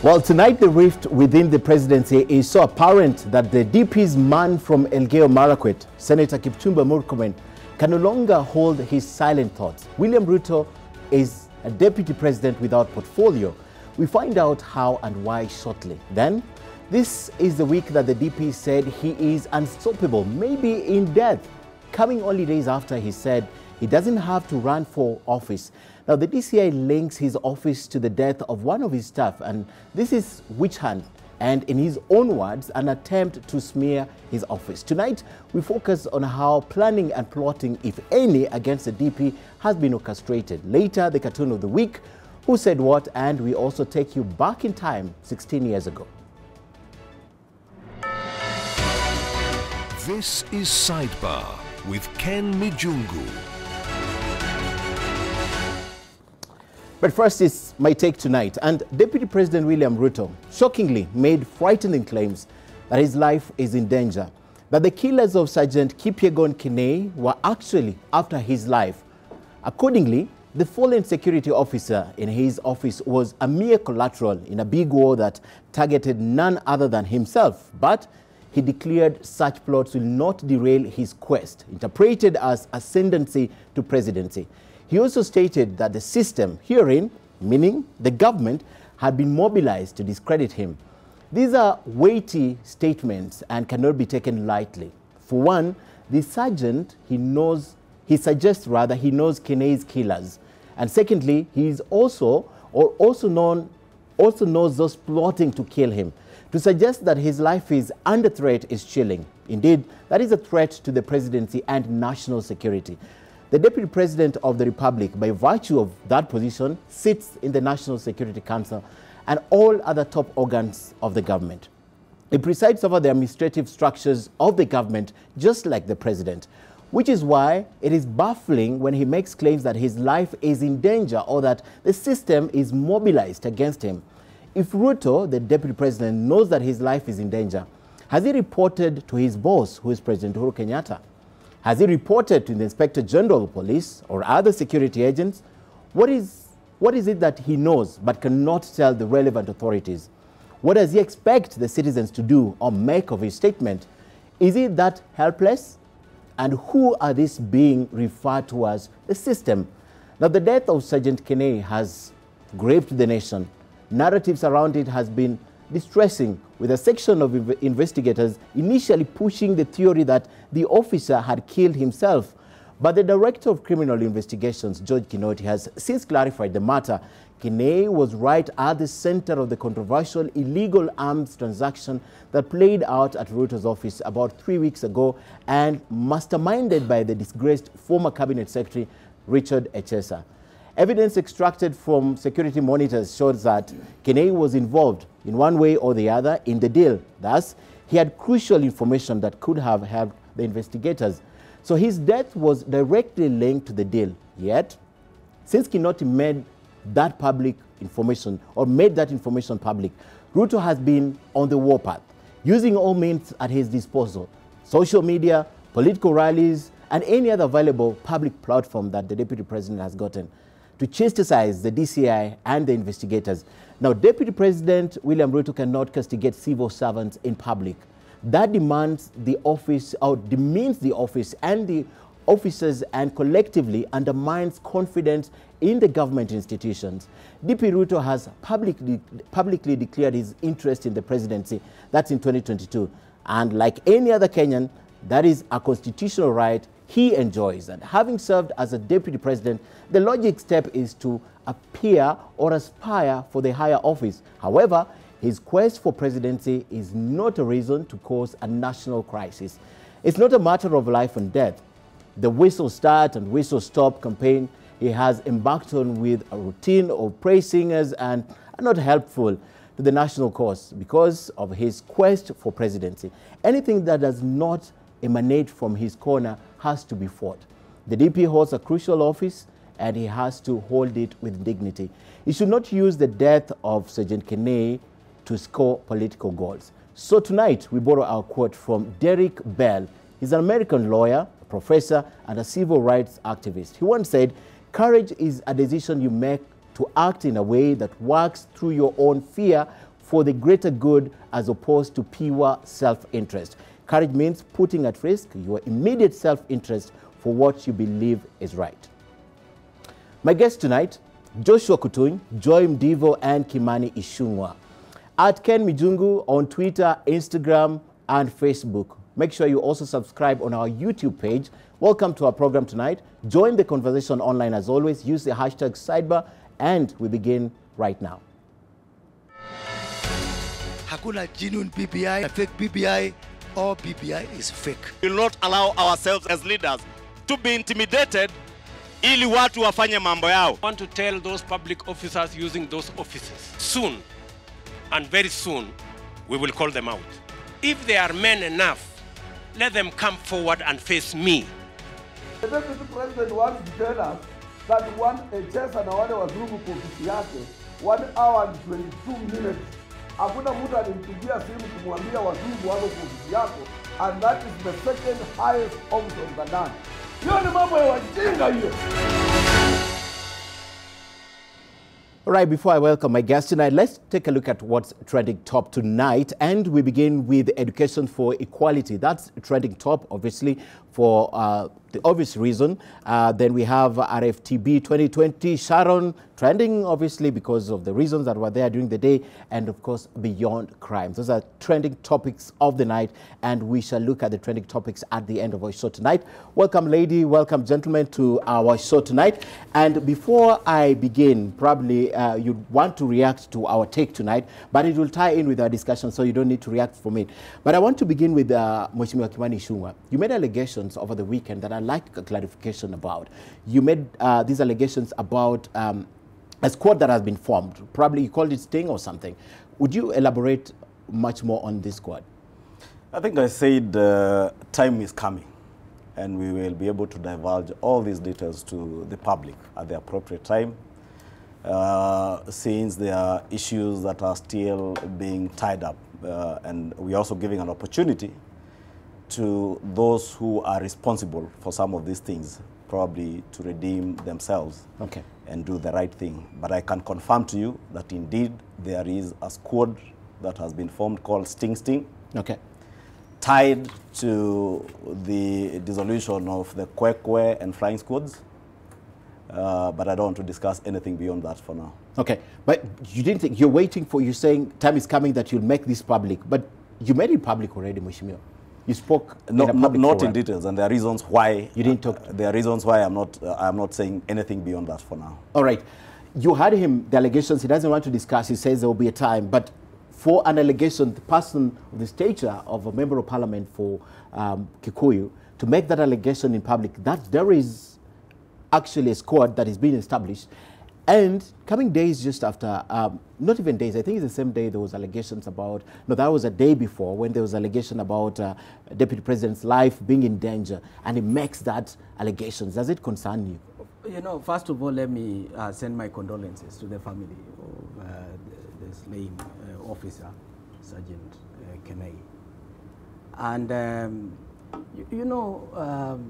Well, tonight the rift within the presidency is so apparent that the DP's man from Elgeyo Marakwet, Senator Kipchumba Murkomen, can no longer hold his silent thoughts. William Ruto is a deputy president without portfolio. We find out how and why shortly. Then, this is the week that the DP said he is unstoppable, maybe in death, coming only days after he said he doesn't have to run for office. Now, the DCI links his office to the death of one of his staff, and this is witch hunt, and in his own words, an attempt to smear his office. Tonight, we focus on how planning and plotting, if any, against the DP has been orchestrated. Later, the cartoon of the week, who said what, and we also take you back in time 16 years ago. This is Sidebar with Ken Mijungu. But first is my take tonight. And Deputy President William Ruto shockingly made frightening claims that his life is in danger, that the killers of Sergeant Kipyegon Kinei were actually after his life. Accordingly, the fallen security officer in his office was a mere collateral in a big war that targeted none other than himself. But he declared such plots will not derail his quest, interpreted as ascendancy to presidency. He also stated that the system herein, meaning the government, had been mobilized to discredit him. These are weighty statements and cannot be taken lightly. For one, the sergeant, he knows Kinei's killers. And secondly, he also knows those plotting to kill him. To suggest that his life is under threat is chilling. Indeed, that is a threat to the presidency and national security. The Deputy President of the Republic, by virtue of that position, sits in the National Security Council and all other top organs of the government. He presides over the administrative structures of the government, just like the president, which is why it is baffling when he makes claims that his life is in danger or that the system is mobilized against him. If Ruto, the Deputy President, knows that his life is in danger, has he reported to his boss, who is President Uhuru Kenyatta? Has he reported to the Inspector General of Police or other security agents? What is it that he knows but cannot tell the relevant authorities? What does he expect the citizens to do or make of his statement? Is he that helpless? And who are these being referred to as the system? Now, the death of Sergeant Kinei has gripped the nation. Narratives around it has been distressing, with a section of investigators initially pushing the theory that the officer had killed himself. But the Director of Criminal Investigations, George Kinoti, has since clarified the matter. Kinei was right at the center of the controversial illegal arms transaction that played out at Ruto's office about 3 weeks ago and masterminded by the disgraced former Cabinet Secretary, Richard Echesa. Evidence extracted from security monitors shows that Kinei was involved in one way or the other in the deal. Thus, he had crucial information that could have helped the investigators. So his death was directly linked to the deal. Yet, since Kinoti made that information public, Ruto has been on the warpath, using all means at his disposal: social media, political rallies, and any other available public platform that the Deputy President has gotten, to chastise the DCI and the investigators. Now, Deputy President William Ruto cannot castigate civil servants in public. That demands the office, or demeans the office and the officers, and collectively undermines confidence in the government institutions. DP Ruto has publicly declared his interest in the presidency. That's in 2022. And like any other Kenyan, that is a constitutional right he enjoys. And having served as a deputy president, the logic step is to appear or aspire for the higher office. However, his quest for presidency is not a reason to cause a national crisis. It's not a matter of life and death. The whistle start and whistle stop campaign he has embarked on with a routine of praise singers and are not helpful to the national cause because of his quest for presidency. Anything that does not emanate from his corner has to be fought. The DP holds a crucial office and he has to hold it with dignity. He should not use the death of Sergeant Kinei to score political goals. So tonight we borrow our quote from Derek Bell. He's an American lawyer, a professor, and a civil rights activist. He once said, "Courage is a decision you make to act in a way that works through your own fear for the greater good as opposed to pure self-interest. Courage means putting at risk your immediate self-interest for what you believe is right. My guests tonight, Joshua Kutuny, Joy Mdivo, and Kimani Ichung'wah. At Ken Mijungu on Twitter, Instagram, and Facebook. Make sure you also subscribe on our YouTube page. Welcome to our program tonight. Join the conversation online as always. Use the hashtag Sidebar, and we begin right now. Hakuna genuine PPI, fake PPI, all PPI is fake. We will not allow ourselves as leaders to be intimidated ili watu wafanye mambo yao. I want to tell those public officers using those offices, soon, and very soon, we will call them out. If they are men enough, let them come forward and face me. The deputy president wants to tell us that a chess and wale wazungu kwa ofisi yake 1 hour and 22 minutes. Hakuna mtu alimpigia simu kumwambia wazungu wako kwa ofisi yako, and that is the second highest office of the land. Hiyo ni mambo ya wajinga hiyo. All right, before I welcome my guest tonight, let's take a look at what's trending top tonight. And we begin with education for equality. That's trending top, obviously, for the obvious reason. Then we have RFTB 2020, Sharon, trending, obviously, because of the reasons that were there during the day. And, of course, beyond crime. Those are trending topics of the night. And we shall look at the trending topics at the end of our show tonight. Welcome, lady. Welcome, gentlemen, to our show tonight. And before I begin, probably you'd want to react to our take tonight, but it will tie in with our discussion, so you don't need to react from it. But I want to begin with Mheshimiwa Kimani Ichung'wah. You made allegations over the weekend that I'd like a clarification about. You made these allegations about a squad that has been formed. Probably you called it Sting or something. Would you elaborate much more on this squad? I think I said time is coming, and we will be able to divulge all these details to the public at the appropriate time, since there are issues that are still being tied up. And we're also giving an opportunity to those who are responsible for some of these things, probably to redeem themselves and do the right thing. But I can confirm to you that indeed there is a squad that has been formed called Sting, tied to the dissolution of the Kwekwe and flying squads. But I don't want to discuss anything beyond that for now. Okay, but you didn't think, you're waiting for, you're saying time is coming that you'll make this public, but you made it public already, Mheshimiwa. You spoke not in details, and there are reasons why you didn't talk. There are reasons why I'm not saying anything beyond that for now. All right, you heard him. The allegations he doesn't want to discuss. He says there will be a time, but for an allegation, the person of the stature of a member of parliament for Kikuyu to make that allegation in public, that there is actually a squad that is being established. And coming days just after, not even days, I think it's the same day there was allegations about, no, that was a day before when there was allegation about Deputy President's life being in danger, and he makes that allegations. Does it concern you? You know, first of all, let me send my condolences to the family of the slain officer, Sergeant Kenai. And, you know,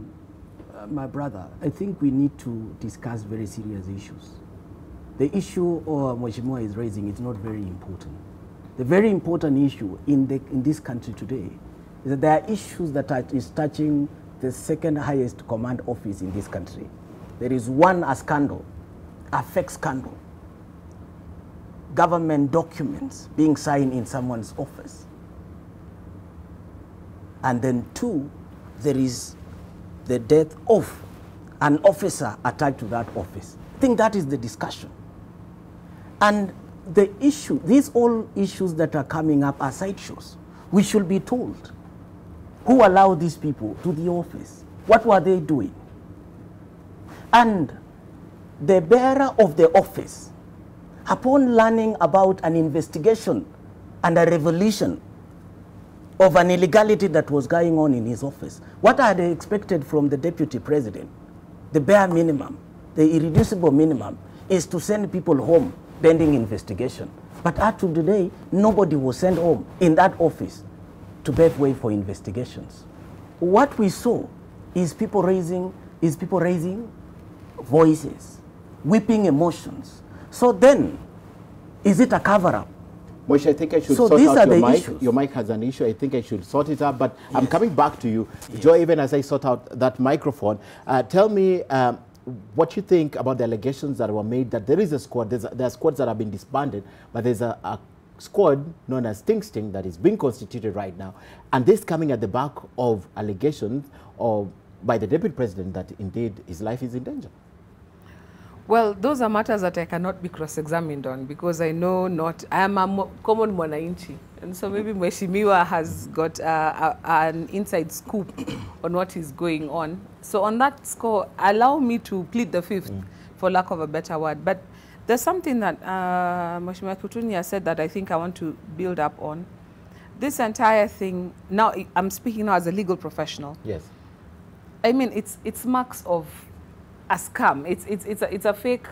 my brother, I think we need to discuss very serious issues. The issue Mheshimiwa is raising is not very important. The very important issue in this country today is that there are issues that is touching the second highest command office in this country. There is a scandal, a fake scandal. Government documents being signed in someone's office. And then 2, there is the death of an officer attached to that office. I think that is the discussion. And the issue, these all issues that are coming up are sideshows. We should be told who allowed these people to the office. What were they doing? And the bearer of the office, upon learning about an investigation and a revelation of an illegality that was going on in his office, what are they expected from the deputy president? The bare minimum, the irreducible minimum, is to send people home pending investigation. But up to today, nobody was sent home in that office to pave way for investigations. What we saw is people raising voices, weeping emotions. So then, is it a cover-up? Moish, I think I should So sort these out are your the mic. issues. Your mic has an issue. I think I should sort it out, but I'm coming back to you. Joy, even as I sort out that microphone, tell me what you think about the allegations that were made that there is a squad, there are squads that have been disbanded, but there's a squad known as Sting that is being constituted right now, and this coming at the back of allegations by the Deputy President that indeed his life is in danger. Well, those are matters that I cannot be cross-examined on because I know not, I am a common mwananchi. And so maybe Mheshimiwa has got an inside scoop on what is going on. So on that score, allow me to plead the fifth, for lack of a better word. But there's something that Mheshimiwa Kutunya said that I think I want to build up on. This entire thing, now I'm speaking now as a legal professional. Yes. I mean, it's marks of a scam. It's a fake.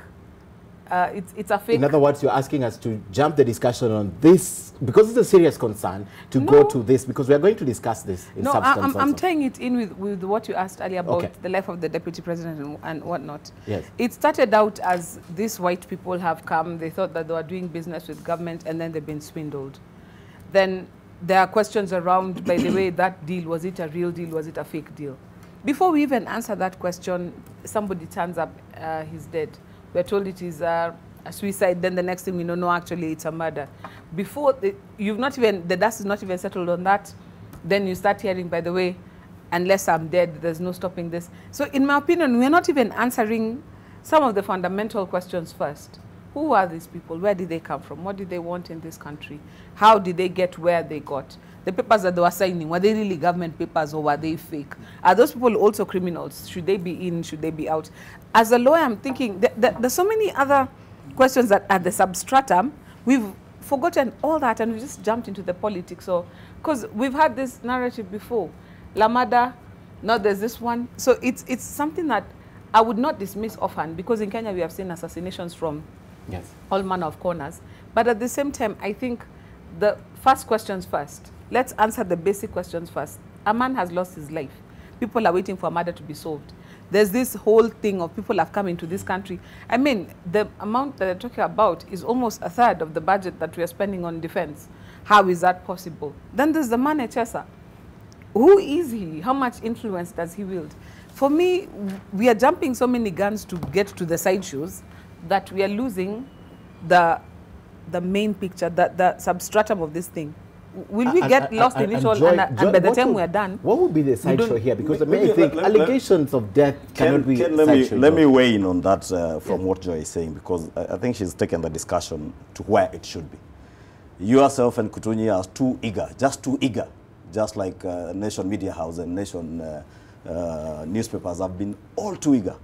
It's a fake. In other words, you're asking us to jump the discussion on this because it's a serious concern to go to this because we are going to discuss this in substance. I'm tying it in with what you asked earlier about the life of the Deputy President and whatnot. Yes. It started out as these white people have come. They thought that they were doing business with government, and then they've been swindled. Then there are questions around, by the way, that deal, was it a real deal? Was it a fake deal? Before we even answer that question, somebody turns up, he's dead. We're told it is a suicide, then the next thing we know, no, actually it's a murder. Before, the dust is not even settled on that, then you start hearing, by the way, unless I'm dead, there's no stopping this. So in my opinion, we're not even answering some of the fundamental questions first. Who are these people? Where did they come from? What did they want in this country? How did they get where they got? The papers that they were signing, were they really government papers or were they fake? Are those people also criminals? Should they be in? Should they be out? As a lawyer, I'm thinking there's so many other questions that at the substratum, we've forgotten all that and we just jumped into the politics. So, because we've had this narrative before. Lamada, now there's this one. So it's something that I would not dismiss offhand because in Kenya we have seen assassinations from all manner of corners. But at the same time, I think the first questions first. Let's answer the basic questions first. A man has lost his life. People are waiting for a murder to be solved. There's this whole thing of people have come into this country. I mean, the amount that they're talking about is almost a third of the budget that we are spending on defense. How is that possible? Then there's the man Echesa. Who is he? How much influence does he wield? For me, we are jumping so many guns to get to the sideshows that we are losing the main picture, the substratum of this thing. Will we get lost in it all and by the time we're done? What would be the sideshow here? Because I think allegations of death cannot be sideshow. Let me weigh in on that from what Joy is saying, because I think she's taken the discussion to where it should be. Yourself and Kutunya are too eager, just like Nation Media House and Nation newspapers have been all too eager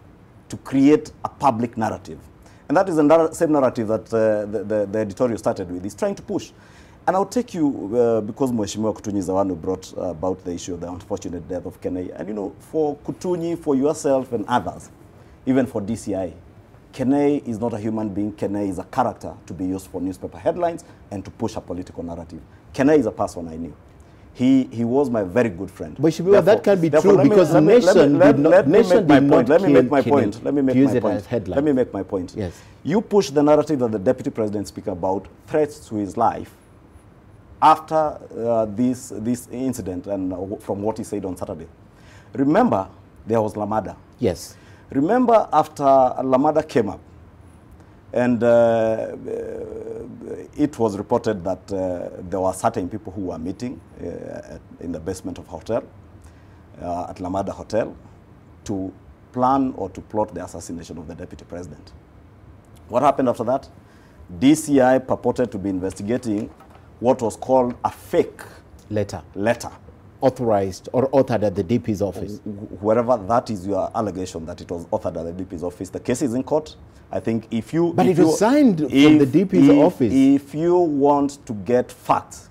to create a public narrative. And that is the same narrative that the editorial started with, is trying to push. And I'll take you, because Mheshimiwa Kutunyi is the one who brought about the issue of the unfortunate death of Kenei. And you know, for Kutunyi, for yourself and others, even for DCI, Kenei is not a human being. Kenei is a character to be used for newspaper headlines and to push a political narrative. Kenei is a person I knew. He was my very good friend. Mheshimiwa, that can be true because the nation did not Let me make my point. Let me make my point. Yes. You push the narrative that the Deputy President speak about threats to his life after this incident and from what he said on Saturday. Remember, there was Lamada. Yes. Remember after Lamada came up, and it was reported that there were certain people who were meeting in the basement of a hotel, at Lamada Hotel, to plan or to plot the assassination of the Deputy President. What happened after that? DCI purported to be investigating what was called a fake letter. Authorized or authored at the DP's office. Wherever that is your allegation that it was authored at the DP's office. The case is in court. I think if you... But it was signed from the DP's office. If you want to get facts,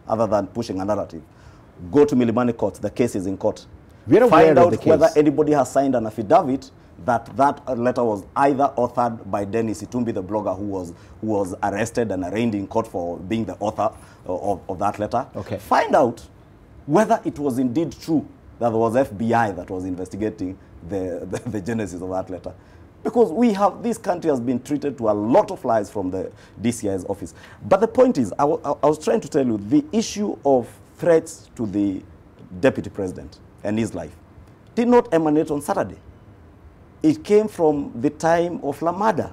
other than pushing a narrative, go to Milimani Court. The case is in court. Find out whether anybody has signed an affidavit that letter was either authored by Dennis Itumbi, the blogger who was arrested and arraigned in court for being the author of that letter. Okay. Find out whether it was indeed true that there was FBI that was investigating the genesis of that letter. Because this country has been treated to a lot of lies from the DCI's office. But the point is, I was trying to tell you, the issue of threats to the deputy president and his life did not emanate on Saturday. It came from the time of Lamada.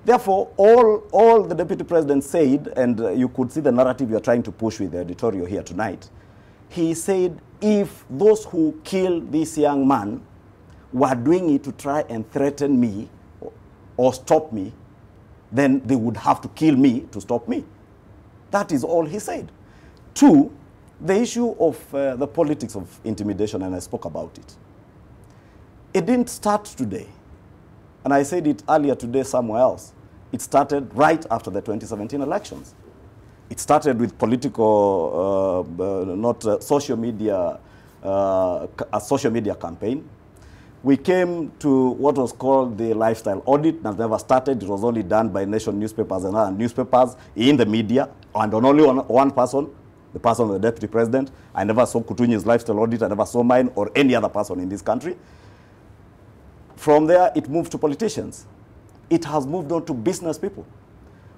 Therefore, all the deputy president said, and you could see the narrative you're trying to push with the editorial here tonight, he said, if those who killed this young man were doing it to try and threaten me or stop me, then they would have to kill me to stop me. That is all he said. Two, the issue of the politics of intimidation, and I spoke about it. It didn't start today. And I said it earlier today somewhere else. It started right after the 2017 elections. It started with political, social media, a social media campaign. We came to what was called the lifestyle audit. That never started. It was only done by nation newspapers and other newspapers in the media, and on only one person, the person of the deputy president. I never saw Kutunyi's lifestyle audit. I never saw mine or any other person in this country. From there, it moved to politicians. It has moved on to business people.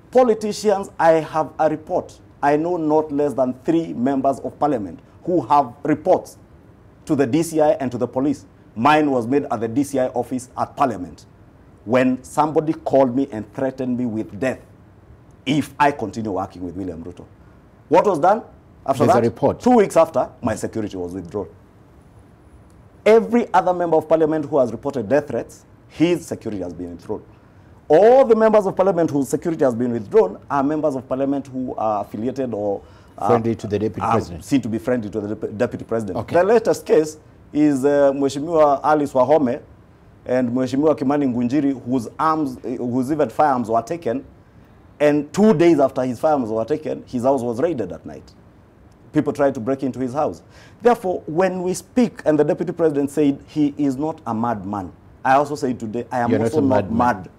Politicians, I have a report. I know not less than 3 members of parliament who have reports to the DCI and to the police. Mine was made at the DCI office at parliament when somebody called me and threatened me with death if I continue working with William Ruto. What was done after that? A report. 2 weeks after, my security was withdrawn. Every other member of parliament who has reported death threats, his security has been withdrawn. All the members of parliament whose security has been withdrawn are members of parliament who are affiliated or friendly to the deputy president. Seen to be friendly to the deputy president. Okay. The latest case is Mheshimiwa Alice Wahome and Mheshimiwa Kimani Ngunjiri, whose even firearms were taken, and 2 days after his firearms were taken, his house was raided at night. People tried to break into his house. Therefore, when we speak, and the deputy president said he is not a madman, I also say today, I am also not mad.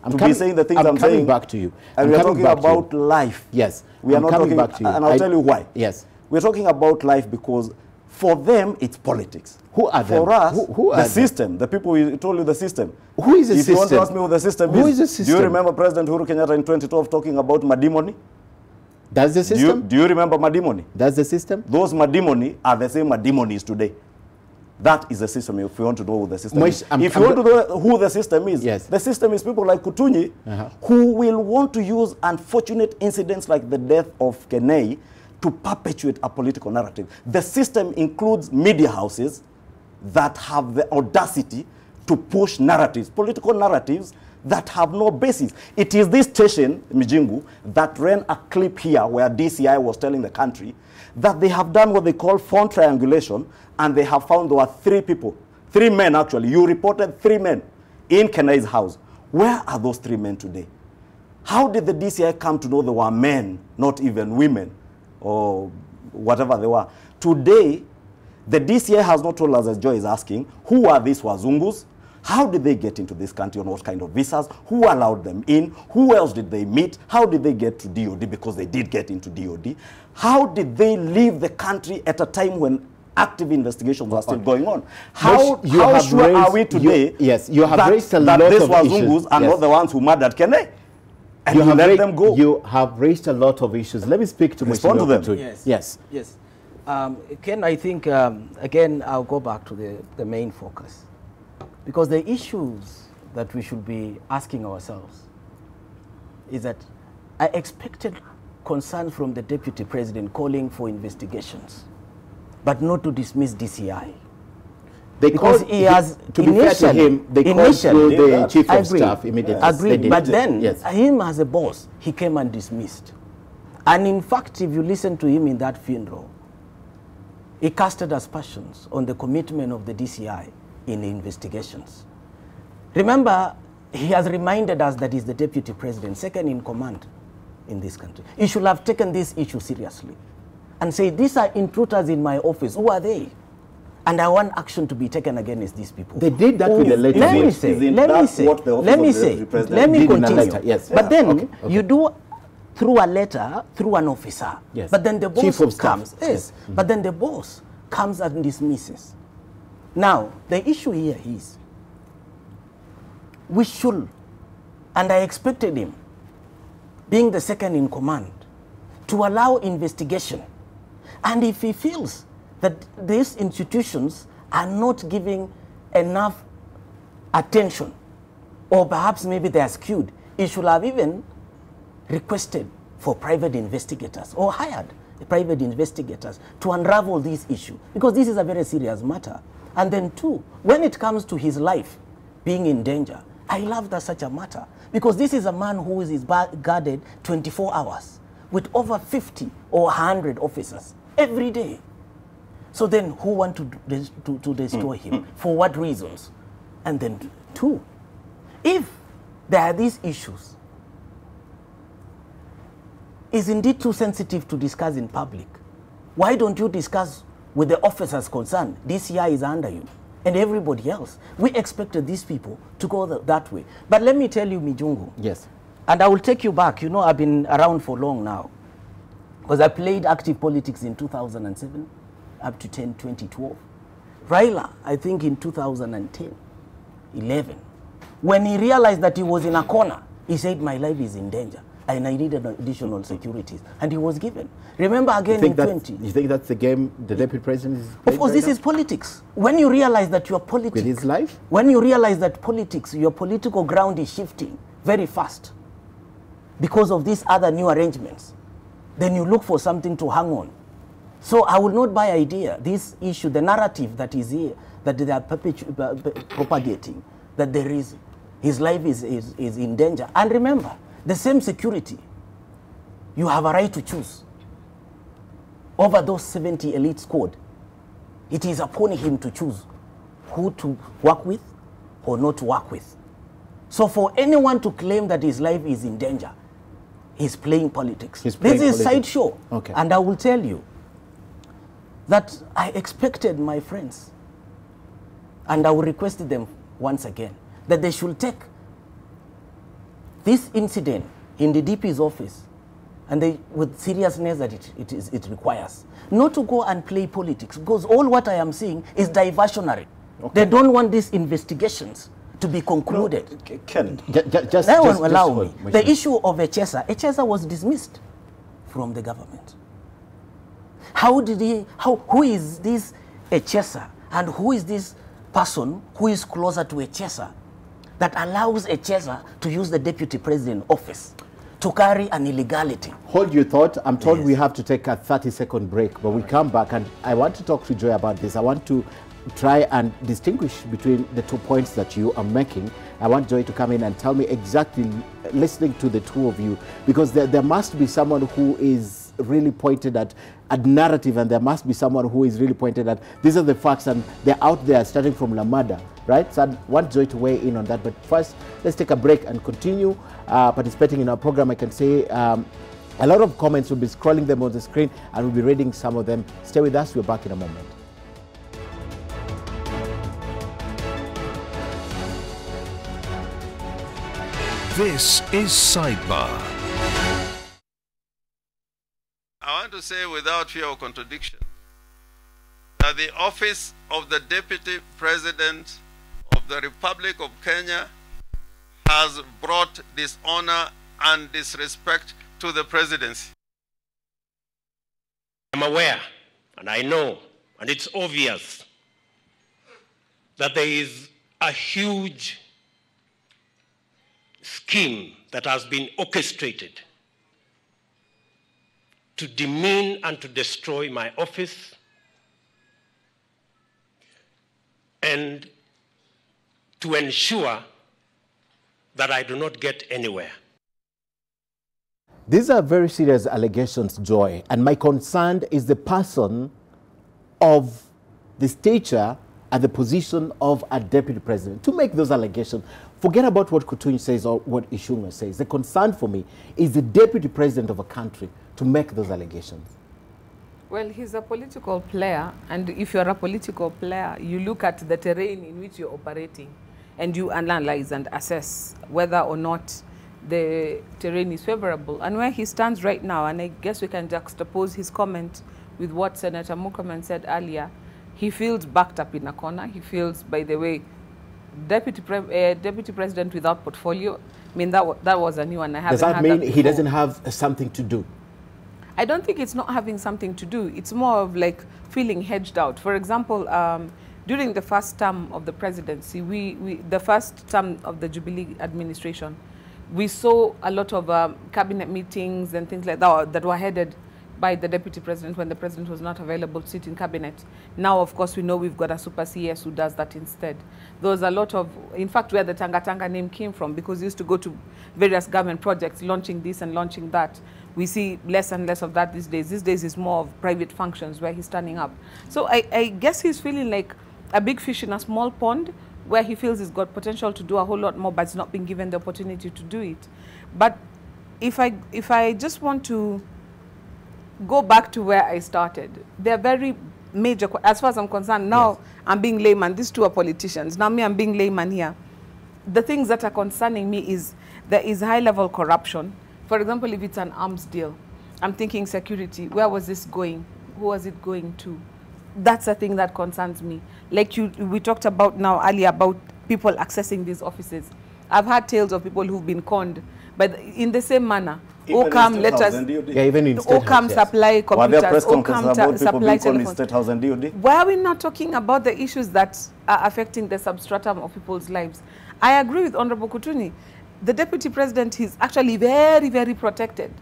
To be saying the things I'm saying. Back to you. And we are talking about life. Yes. We are not talking back to you. And I'll tell you why. Yes. We're talking about life because for them, it's politics. Who are them? For us, who are the system, the people who told you the system. Who is the system? If you want to ask me who the system who is the system? Do you remember President Uhuru Kenyatta in 2012 talking about Madimoni? That's the system? Do you remember Madimoni? That's the system? Those Madimoni are the same Madimonis today. That is the system if you want to know who the system is. If you want to know who the system is, yes. The system is people like Kutunyi who will want to use unfortunate incidents like the death of Kenei to perpetuate a political narrative. The system includes media houses that have the audacity to push narratives, political narratives that have no basis. It is this station, Mijingu, that ran a clip here where DCI was telling the country that they have done what they call phone triangulation, and they have found there were 3 people, 3 men actually. You reported 3 men in Kenai's house. Where are those 3 men today? How did the DCI come to know they were men, not even women, or whatever they were? Today, the DCI has not told us, as Joy is asking, who are these Wazungus? How did they get into this country, on what kind of visas? Who allowed them in? Who else did they meet? How did they get to DOD? Because they did get into DOD. How did they leave the country at a time when active investigations were still going on? How sure are we today you have raised a lot of issues. That these Wazungus are not the ones who murdered Kene? And you let them go. You have raised a lot of issues. Let me speak to respond to them. Yes. Ken, I think, again, I'll go back to the main focus. Because the issues that we should be asking ourselves is that I expected concern from the deputy president calling for investigations, but not to dismiss DCI. Because he has to be fair to him, they called the chief of staff immediately. Agreed, but then him as a boss, he came and dismissed. And in fact, if you listen to him in that funeral, he casted aspersions on the commitment of the DCI in the investigations. Remember, he has reminded us that he's the deputy president, second in command in this country. He should have taken this issue seriously and say, these are intruders in my office. Who are they? And I want action to be taken against these people. They did that with the letter. Let me continue. Yes. But then you do through a letter, through an officer. Yes. But then the boss comes. Yes. But then the boss comes and dismisses. Now, the issue here is, we should, and I expected him, being the second in command, to allow investigation. And if he feels that these institutions are not giving enough attention, or perhaps maybe they are skewed, he should have even requested for private investigators or hired private investigators to unravel this issue, because this is a very serious matter. And then two, when it comes to his life being in danger, I love that such a matter, because this is a man who is guarded 24 hours with over 50 or 100 officers every day. So then who want to destroy him? For what reasons? And then two, if there are these issues, is indeed too sensitive to discuss in public, why don't you discuss with the officers concerned? DCI is under you and everybody else. We expected these people to go that way. But let me tell you, Mijungu. Yes. And I will take you back. You know, I've been around for long now, because I played active politics in 2007 up to 2012. Raila, I think in 2010, 11. When he realized that he was in a corner, he said, my life is in danger and I needed additional securities. And he was given. Remember again in 20. You think that's the game the deputy president is playing? Of course, right this now? is politics. When you realize that your politics... With his life? When you realize that politics, your political ground is shifting very fast because of these other new arrangements, then you look for something to hang on. So I will not buy idea, this issue, the narrative that is here, that they are propagating, that there is, his life is in danger. And remember, the same security, you have a right to choose. Over those 70 elite squad, it is upon him to choose who to work with or not to work with. So for anyone to claim that his life is in danger, he's playing politics. This is sideshow. Okay. And I will tell you that I expected my friends, and I will request them once again, that they should take this incident in the DP's office and they, with seriousness that it requires. Not to go and play politics, because all what I am seeing is diversionary. Okay. They don't want these investigations to be concluded. No, Ken, just allow me. The issue of Echesa was dismissed from the government. How did he, who is this Echesa, and who is this person who is closer to Echesa that allows Echesa to use the deputy president office to carry an illegality? Hold your thought. I'm told we have to take a 30-second break, but we come back and I want to talk to Joy about this. I want to try and distinguish between the 2 points that you are making. I want Joy to come in and tell me exactly, listening to the two of you, because there must be someone who is really pointed at a narrative, and there must be someone who is really pointed at these are the facts, and they're out there starting from Lamada, right? So I want Joy to weigh in on that. But first, let's take a break and continue participating in our program. I can say a lot of comments, we'll be scrolling them on the screen and we'll be reading some of them. Stay with us, we're back in a moment. This is Sidebar. I want to say without fear of contradiction that the office of the Deputy President of the Republic of Kenya has brought dishonor and disrespect to the presidency. I'm aware, and I know, and it's obvious, that there is a huge scheme that has been orchestrated to demean and to destroy my office and to ensure that I do not get anywhere. These are very serious allegations, Joy, and my concern is the person of the stature and the position of a deputy president to make those allegations. Forget about what Kutuny says or what Ishunga says. The concern for me is the deputy president of a country to make those allegations. Well, he's a political player, and if you're a political player, you look at the terrain in which you're operating and you analyze and assess whether or not the terrain is favorable. And where he stands right now, and I guess we can juxtapose his comment with what Senator Murkomen said earlier, he feels backed up in a corner. He feels, by the way, deputy president without portfolio. I mean, that was a new one. Does that mean he doesn't have something to do? I don't think it's not having something to do. It's more of like feeling hedged out. For example, during the first term of the presidency, the first term of the Jubilee administration, we saw a lot of cabinet meetings and things like that that were headed by the deputy president when the president was not available to sit in cabinet. Now, of course, we know we've got a super CS who does that instead. There was a lot of, in fact, where the Tanga Tanga name came from, because he used to go to various government projects, launching this and launching that. We see less and less of that these days. These days it's more of private functions where he's turning up. So I guess he's feeling like a big fish in a small pond, where he feels he's got potential to do a whole lot more, but he's not been given the opportunity to do it. But if I just want to go back to where I started, they're very major, as far as I'm concerned. Now, yes. I'm being layman. These two are politicians. Now me, I'm being layman here. The things that are concerning me is there is high-level corruption. For example, if it's an arms deal, I'm thinking security. Where was this going? Who was it going to? That's a thing that concerns me. Like we talked about now earlier about people accessing these offices. I've had tales of people who've been conned, but in the same manner. Even come, let us. Yeah, even in State come supply computers. Come supply telephones. State House and DOD? Why are we not talking about the issues that are affecting the substratum of people's lives? I agree with Honorable Kutuni. The deputy president is actually very, very protected.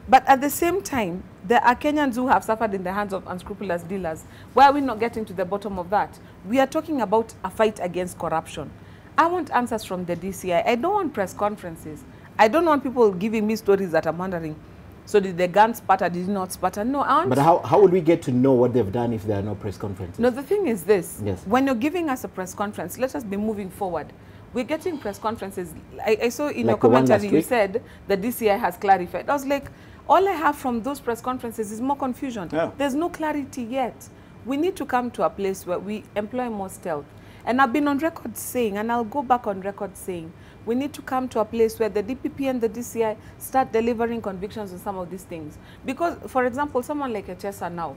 But at the same time, there are Kenyans who have suffered in the hands of unscrupulous dealers. Why are we not getting to the bottom of that? We are talking about a fight against corruption. I want answers from the DCI. I don't want press conferences. I don't want people giving me stories that I'm wondering, so did the gun spatter, did it not spatter? No, I want. But how would we get to know what they've done if there are no press conferences? No, the thing is this. Yes. When you're giving us a press conference, let us be moving forward. We're getting press conferences. I saw in your commentary you said the DCI has clarified. I was like, all I have from those press conferences is more confusion. Yeah. There's no clarity yet. We need to come to a place where we employ more stealth. And I've been on record saying, and I'll go back on record saying, we need to come to a place where the DPP and the DCI start delivering convictions on some of these things. Because, for example, someone like Echesa now,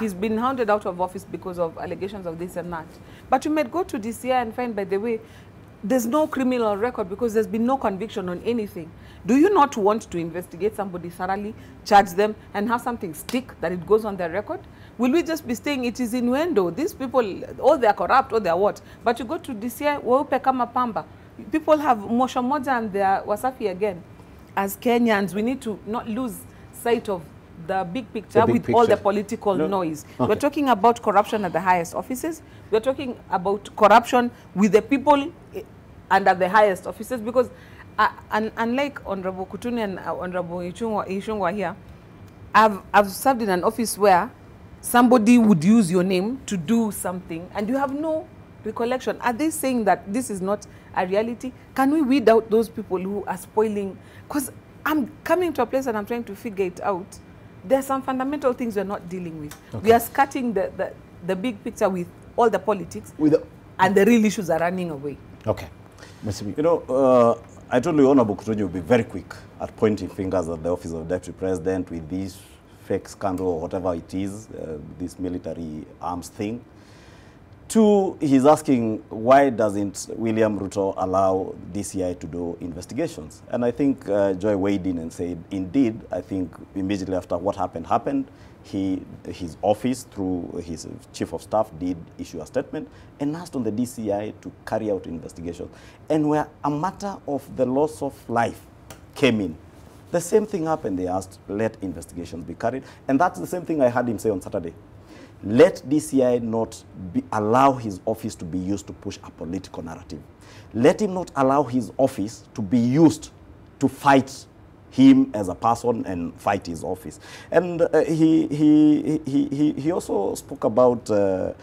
he's been hounded out of office because of allegations of this and that. But you might go to DCI and find, by the way, there's no criminal record because there's been no conviction on anything. Do you not want to investigate somebody thoroughly, charge them, and have something stick that it goes on their record? Will we just be saying it is innuendo? These people, oh, they're corrupt, or they're what? But you go to DCI, weupe kama pamba. People have Mosho Moja and they're Wasafi again. As Kenyans, we need to not lose sight of the big picture all the political noise. Okay. We're talking about corruption at the highest offices. We're talking about corruption with the people under the highest offices, because unlike Honorable Kutuni and Honorable Ishungwa here, I've served in an office where somebody would use your name to do something and you have no recollection. Are they saying that this is not a reality? Can we weed out those people who are spoiling? Because I'm coming to a place and I'm trying to figure it out. There are some fundamental things we're not dealing with. Okay. We are skirting the big picture with all the politics, and the real issues are running away. Okay. You know, I told you Honorable Kutonyi will be very quick at pointing fingers at the office of Deputy President with this fake scandal or whatever it is, this military arms thing. Two, he's asking, why doesn't William Ruto allow DCI to do investigations? And I think Joy weighed in and said, indeed, I think immediately after what happened, his office, through his chief of staff, did issue a statement and asked on the DCI to carry out investigations. And where a matter of the loss of life came in, the same thing happened. They asked, let investigations be carried. And that's the same thing I heard him say on Saturday. Let DCI not allow his office to be used to push a political narrative. Let him not allow his office to be used to fight him as a person and fight his office. And he also spoke about Raila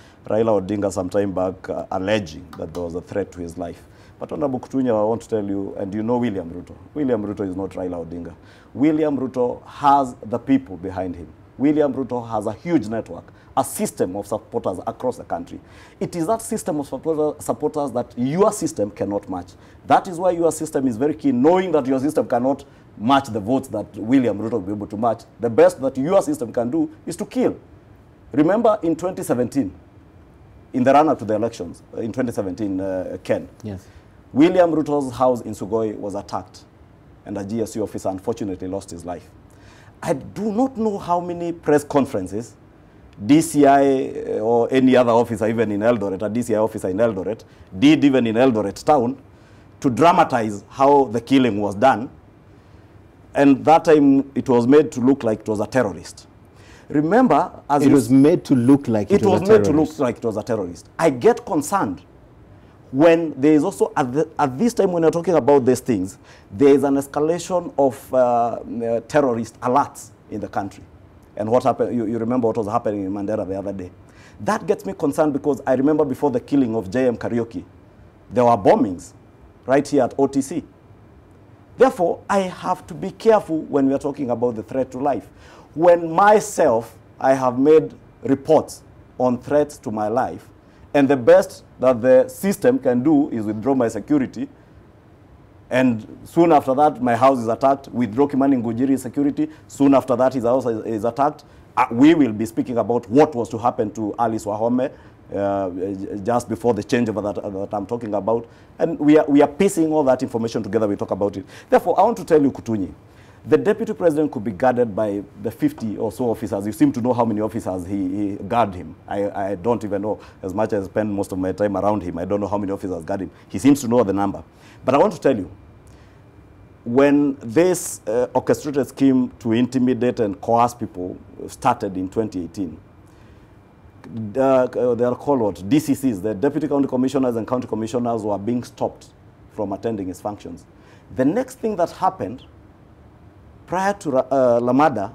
Odinga some time back, alleging that there was a threat to his life. But Honorable Kutunya, I want to tell you, and you know William Ruto. William Ruto is not Raila Odinga. William Ruto has the people behind him. William Ruto has a huge network, a system of supporters across the country. It is that system of supporters that your system cannot match. That is why your system is very keen, knowing that your system cannot match the votes that William Ruto will be able to match. The best that your system can do is to kill. Remember in 2017, in the run-up to the elections in 2017, Ken, Yes. William Ruto's house in Sugoi was attacked, and a GSU officer unfortunately lost his life. I do not know how many press conferences DCI or any other officer, even in Eldoret, a DCI officer in Eldoret, did even in Eldoret town to dramatize how the killing was done. And that time it was made to look like it was a terrorist. Remember, as it was made to look like it was a terrorist. made to look like it was a terrorist. I get concerned when there is also, at this time when you're talking about these things, there is an escalation of terrorist alerts in the country. And what happened, you remember what was happening in Mandera the other day. That gets me concerned because I remember before the killing of JM Karaoke, there were bombings right here at OTC. Therefore, I have to be careful when we are talking about the threat to life. When myself, I have made reports on threats to my life, and the best that the system can do is withdraw my security, and soon after that, my house is attacked, withdraw Kimani Ngujiri's security, soon after that, his house is attacked. We will be speaking about what was to happen to Alice Wahome just before the changeover that I'm talking about. And we are piecing all that information together, we talk about it. Therefore, I want to tell you, Kutunyi, the deputy president could be guarded by the 50 or so officers. You seem to know how many officers he guard him. I don't even know, as much as I spend most of my time around him. I don't know how many officers guard him. He seems to know the number. But I want to tell you, when this orchestrated scheme to intimidate and coerce people started in 2018, they are called what? DCCs, the Deputy County Commissioners and County Commissioners were being stopped from attending his functions. The next thing that happened prior to Lamada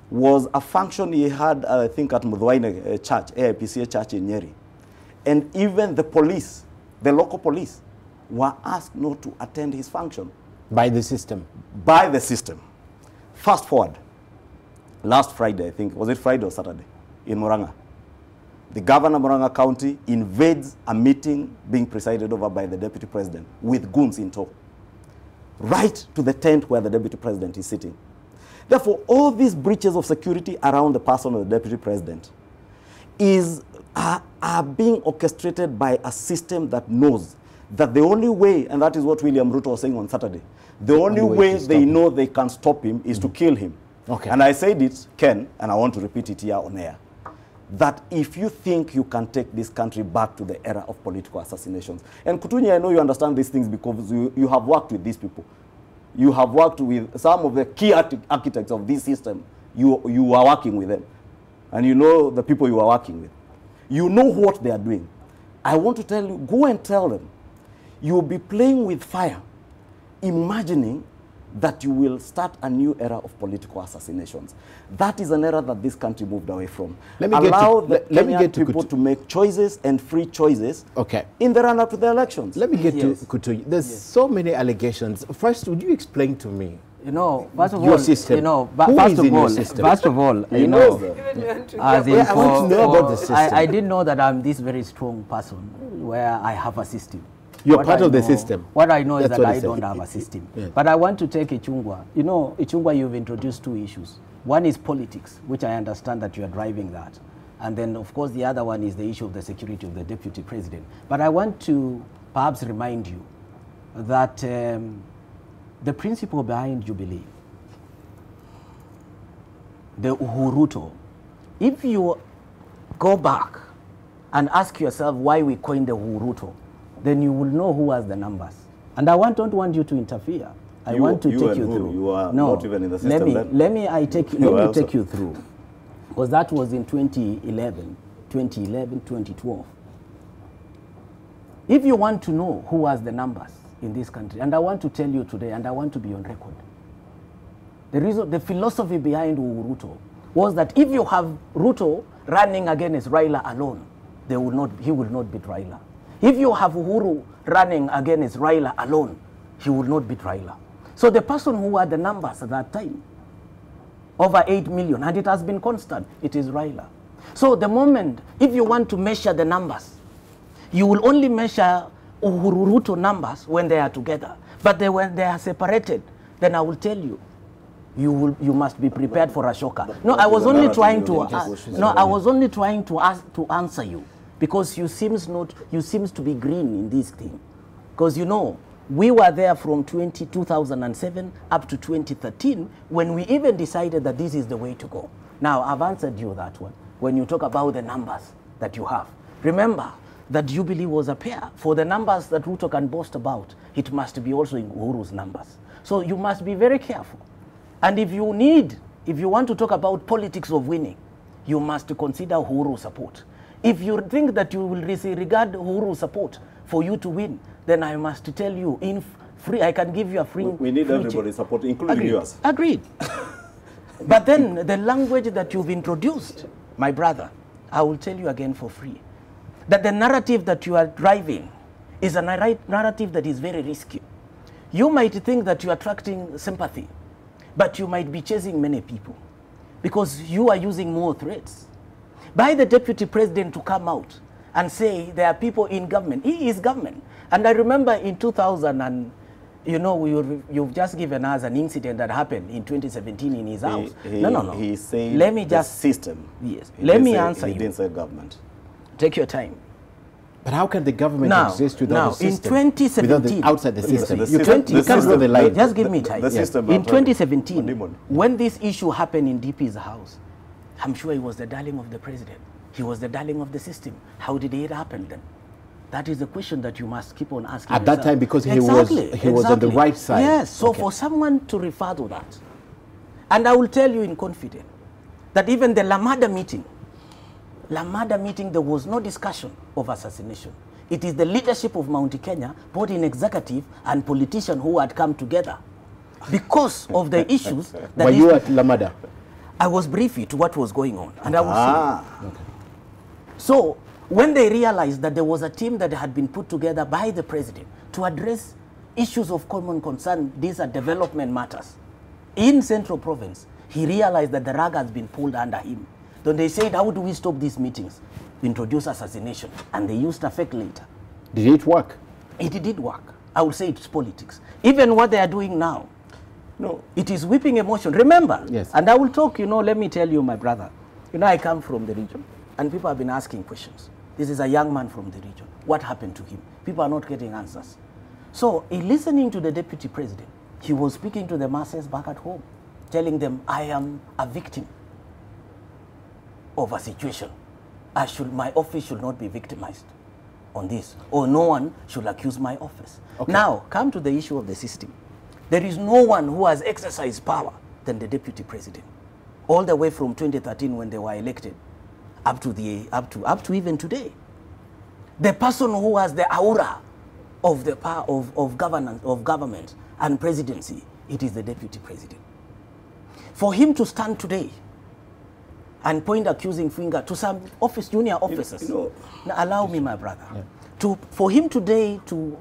was a function he had, I think, at Mudhwaine Church, AIPCA Church in Nyeri. And even the police, the local police, were asked not to attend his function. By the system? By the system. Fast forward, last Friday, I think, was it Friday or Saturday, in Murang'a? The governor of Murang'a County invades a meeting being presided over by the deputy president with goons in tow, right to the tent where the deputy president is sitting. Therefore, all these breaches of security around the person of the deputy president are being orchestrated by a system that knows that the only way, and that is what William Ruto was saying on Saturday, the only way they know they can stop him is to kill him. Okay. And I said it, Ken, and I want to repeat it here on air, that if you think you can take this country back to the era of political assassinations, and Kutunyi, I know you understand these things because you have worked with these people. You have worked with some of the key architects of this system. You are working with them. And you know the people you are working with. You know what they are doing. I want to tell you, go and tell them, you will be playing with fire, imagining that you will start a new era of political assassinations. That is an era that this country moved away from. Allow the Kenyan people to make choices and free choices in the run-up to the elections. Let me get to Kutunyi. There's so many allegations. First, would you explain to me? You know, first of your all, system. you know, Who first is of in your all, system? first of all, you know, as in I want to know about the system. I didn't know that I'm this very strong person where I have a system. You're part of the system. What I know is That's that what I he don't said. have a system. Yeah. But I want to take Ichungwa. You know, Ichungwa, you've introduced two issues. One is politics, which I understand that you are driving that. And then, of course, the other one is the issue of the security of the deputy president. But I want to perhaps remind you that the principle behind Jubilee, the Uhuruto, if you go back and ask yourself why we coined the Uhuruto, then you will know who has the numbers. And I don't want you to interfere. I want to take you through. You are no, not even in the system let me take you through. Because that was in 2011, 2012. If you want to know who has the numbers in this country, and I want to tell you today, and I want to be on record, the philosophy behind Ruto was that if you have Ruto running against Raila alone, he will not beat Raila. If you have Uhuru running against Raila alone, he will not beat Raila. So the person who had the numbers at that time, over 8 million, and it has been constant, it is Raila. So the moment, if you want to measure the numbers, you will only measure Uhuru-Ruto numbers when they are together. But when they are separated, then I will tell you, you must be prepared for a shocker. No, I was only trying to answer you. because you seems to be green in this thing. Because you know, we were there from 2007 up to 2013 when we even decided that this is the way to go. Now, I've answered you that one. When you talk about the numbers that you have, remember that Jubilee was a pair. For the numbers that Ruto can boast about, it must be also in Uhuru's numbers. So you must be very careful. And if you want to talk about politics of winning, you must consider Uhuru support. If you think that you will regard Uhuru support for you to win, then I must tell you, I can give you a free. We need everybody's support, including yours. Agreed. But then the language that you've introduced, my brother, I will tell you again for free, that the narrative that you are driving is a narrative that is very risky. You might think that you're attracting sympathy, but you might be chasing many people because you are using more threats. By the deputy president to come out and say there are people in government. He is government. And I remember in 2000, and you know, you've just given us an incident that happened in 2017 in his house. No. He said let me just system. Yes. Let me answer you. He didn't say government. Take your time. But how can the government exist without the system? In 2017, outside the system, just give me time. In 2017, when this issue happened in DP's house, I'm sure he was the darling of the president. He was the darling of the system. How did it happen then? That is the question that you must keep on asking at that time, because he was on the right side. Yes. So for someone to refer to that, and I will tell you in confidence that even the Lamada meeting, there was no discussion of assassination. It is the leadership of Mount Kenya, both in executive and politician, who had come together because of the issues. Were you at Lamada? I was briefed to what was going on, and I will say. Okay. So when they realized that there was a team that had been put together by the president to address issues of common concern, these are development matters, in Central Province, he realized that the rug has been pulled under him. Then they said, how do we stop these meetings? We introduce assassination, and they used a fake later. Did it work? It did work. I would say it's politics. Even what they are doing now, no, it is whipping emotion. Remember, yes. And I will talk, you know, let me tell you, my brother, you know, I come from the region, and people have been asking questions. This is a young man from the region. What happened to him? People are not getting answers. So, in listening to the deputy president, he was speaking to the masses back at home, telling them, I am a victim of a situation. My office should not be victimized on this, or no one should accuse my office. Okay. Now, come to the issue of the system. There is no one who has exercised power than the deputy president, all the way from 2013 when they were elected, up to even today. The person who has the aura of the power of government and presidency, it is the deputy president. For him to stand today and point accusing finger to some junior officers, now, allow me, my brother, for him today to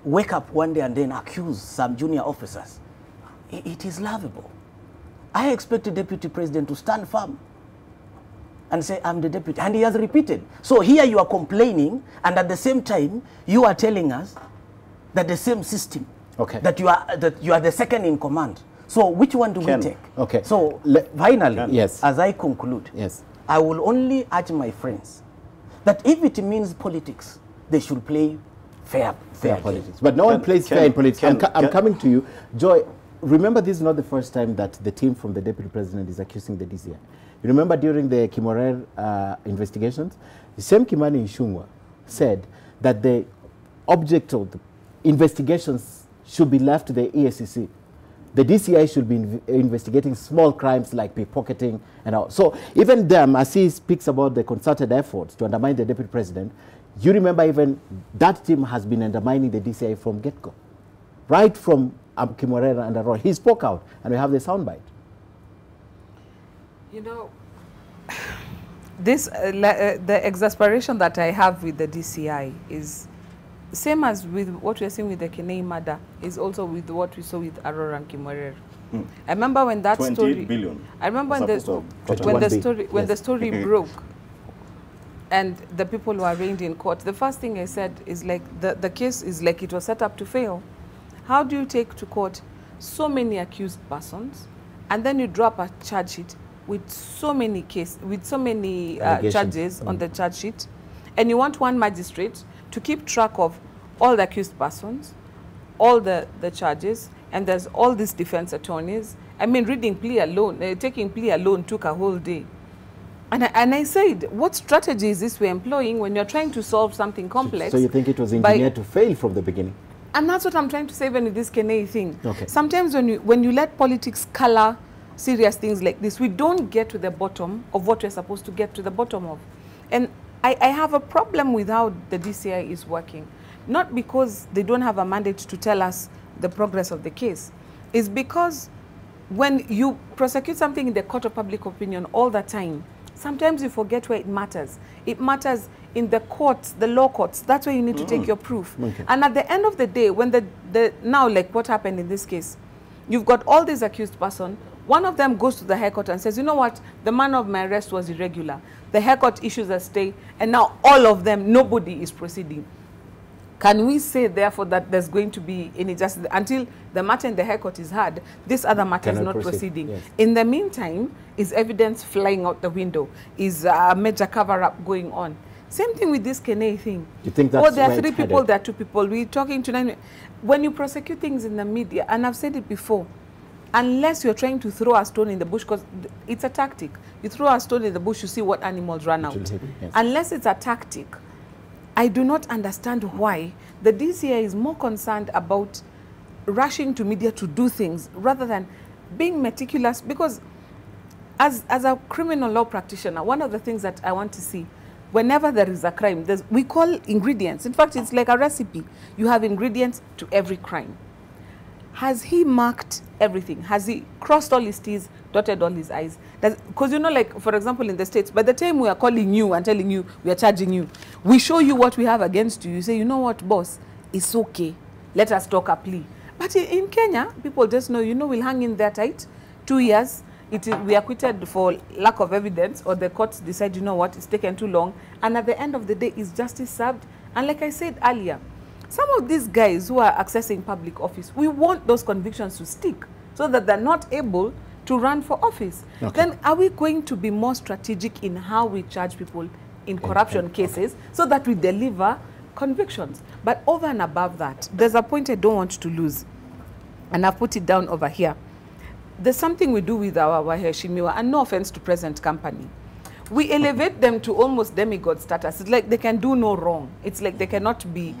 wake up one day and then accuse some junior officers, it is laughable. I expect the deputy president to stand firm and say, I'm the deputy. And he has repeated. So here you are complaining, and at the same time, you are telling us that the same system, that you are the second in command. So which one do we take? Okay. So finally, yes, as I conclude, yes, I will only urge my friends that if it means politics, they should play fair politics. But no one plays fair in politics. I'm coming to you. Joy, remember, this is not the first time that the team from the deputy president is accusing the DCI. You remember during the Kimorer investigations, the same Kimani Ichung'wah said that the object of the investigations should be left to the EACC. The DCI should be investigating small crimes like pickpocketing and all. So even them, as he speaks about the concerted efforts to undermine the deputy president, you remember even that team has been undermining the DCI from get-go. Right from Kimorera and Arroyo. He spoke out, and we have the soundbite. You know, this the exasperation that I have with the DCI is same as with what we're seeing with the Kenei murder, is also with what we saw with Aurora and Kimorera. I remember when that story. Billion. I remember when the story broke, and the people were arraigned in court. The first thing I said is like the case is like it was set up to fail. How do you take to court so many accused persons, and then you drop a charge sheet with so many charges on the charge sheet, and you want one magistrate to keep track of all the accused persons, all the charges, and there's all these defense attorneys. I mean, reading plea alone, taking plea alone took a whole day. And I said, what strategy is this we're employing when you're trying to solve something complex? So you think it was engineered to fail from the beginning? And that's what I'm trying to say even with this Kene thing. Okay. Sometimes when you let politics color serious things like this, we don't get to the bottom of what we're supposed to get to the bottom of. And I have a problem with how the DCI is working. Not because they don't have a mandate to tell us the progress of the case. It's because when you prosecute something in the court of public opinion all the time, sometimes you forget where it matters. It matters in the courts, the law courts. That's where you need to take your proof. Okay. And at the end of the day, when now like what happened in this case, you've got all these accused person. One of them goes to the High Court and says, you know what, the manner of my arrest was irregular. The High Court issues a stay, and now all of them, nobody is proceeding. Can we say, therefore, that there's going to be any justice until the matter in the High Court is heard? This other matter is not proceeding. Yes. In the meantime, is evidence flying out the window? Is a major cover-up going on? Same thing with this Kene thing. You think that's there are 3 people, there are 2 people. We're talking tonight. When you prosecute things in the media, and I've said it before, unless you're trying to throw a stone in the bush, because it's a tactic. You throw a stone in the bush, you see what animals run out. Yes. Unless it's a tactic, I do not understand why the DCI is more concerned about rushing to media to do things rather than being meticulous. Because as a criminal law practitioner, one of the things that I want to see, whenever there is a crime, we call ingredients. In fact, it's like a recipe. You have ingredients to every crime. Has he marked everything? Has he crossed all his T's, dotted all his I's? Because, you know, like, for example, in the States, by the time we are calling you and telling you, we are charging you, we show you what we have against you. You say, you know what, boss, it's okay. Let us talk a plea. But in Kenya, people just know, you know, we'll hang in there tight. 2 years, we are acquitted for lack of evidence, or the courts decide, you know what, it's taken too long. And at the end of the day, is justice served? And like I said earlier, some of these guys who are accessing public office, we want those convictions to stick so that they're not able to run for office. Okay. Then are we going to be more strategic in how we charge people in corruption cases so that we deliver convictions? But over and above that, there's a point I don't want to lose, and I've put it down over here. There's something we do with our Waheshimiwa, and no offense to present company. We elevate them to almost demigod status. It's like they can do no wrong. It's like they cannot be...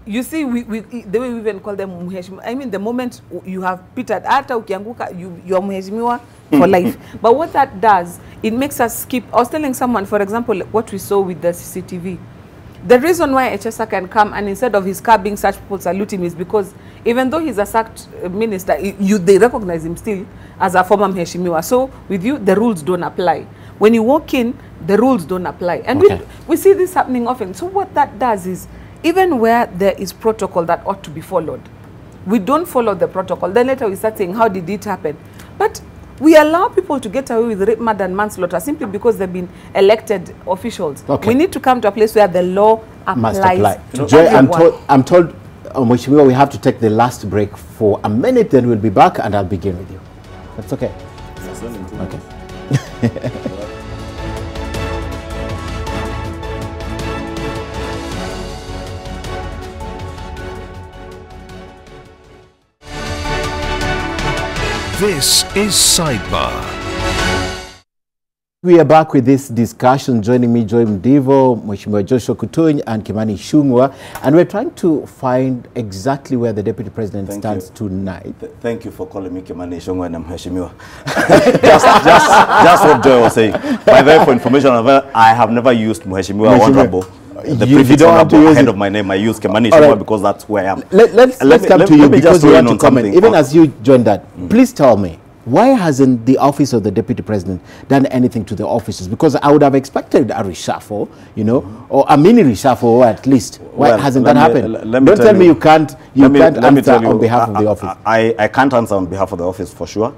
You see, the way we even call them muheshimiwa. I mean, the moment you have Peter, ata ukianguka, you're muheshimiwa for life. But what that does, it makes us skip. I was telling someone, for example, what we saw with the CCTV. The reason why HSA can come and instead of his car being searched, people salute him is because even though he's a sacked minister, they recognize him still as a former muheshimiwa. So with you, the rules don't apply. When you walk in, the rules don't apply. And we see this happening often. So what that does is, even where there is protocol that ought to be followed, we don't follow the protocol. Then later we start saying, how did it happen? But we allow people to get away with rape, murder, and manslaughter simply because they've been elected officials. Okay. We need to come to a place where the law applies to Joy, I'm told, Mheshimiwa, we have to take the last break for a minute, then we'll be back and I'll begin with you. That's okay. Okay. This is Sidebar. We are back with this discussion. Joining me, Joy Mdivo, Mheshimiwa Joshua Kutuny, and Kimani Ichung'wah, and we're trying to find exactly where the Deputy President stands tonight. Thank you for calling me Kimani Ichung'wah and Mheshimiwa. just what Joy was saying. By the way, for information, I have never used Mheshimiwa Honorable. The prefix ahead of my name, I use Kimani Ichung'wah because that's who I am. Let's come to you because you want to comment. Even as you joined that, please tell me, why hasn't the office of the Deputy President done anything to the officers? Because I would have expected a reshuffle, you know, or a mini reshuffle at least. Why hasn't that happened? Don't tell me you can't answer on behalf of the office. I can't answer on behalf of the office for sure.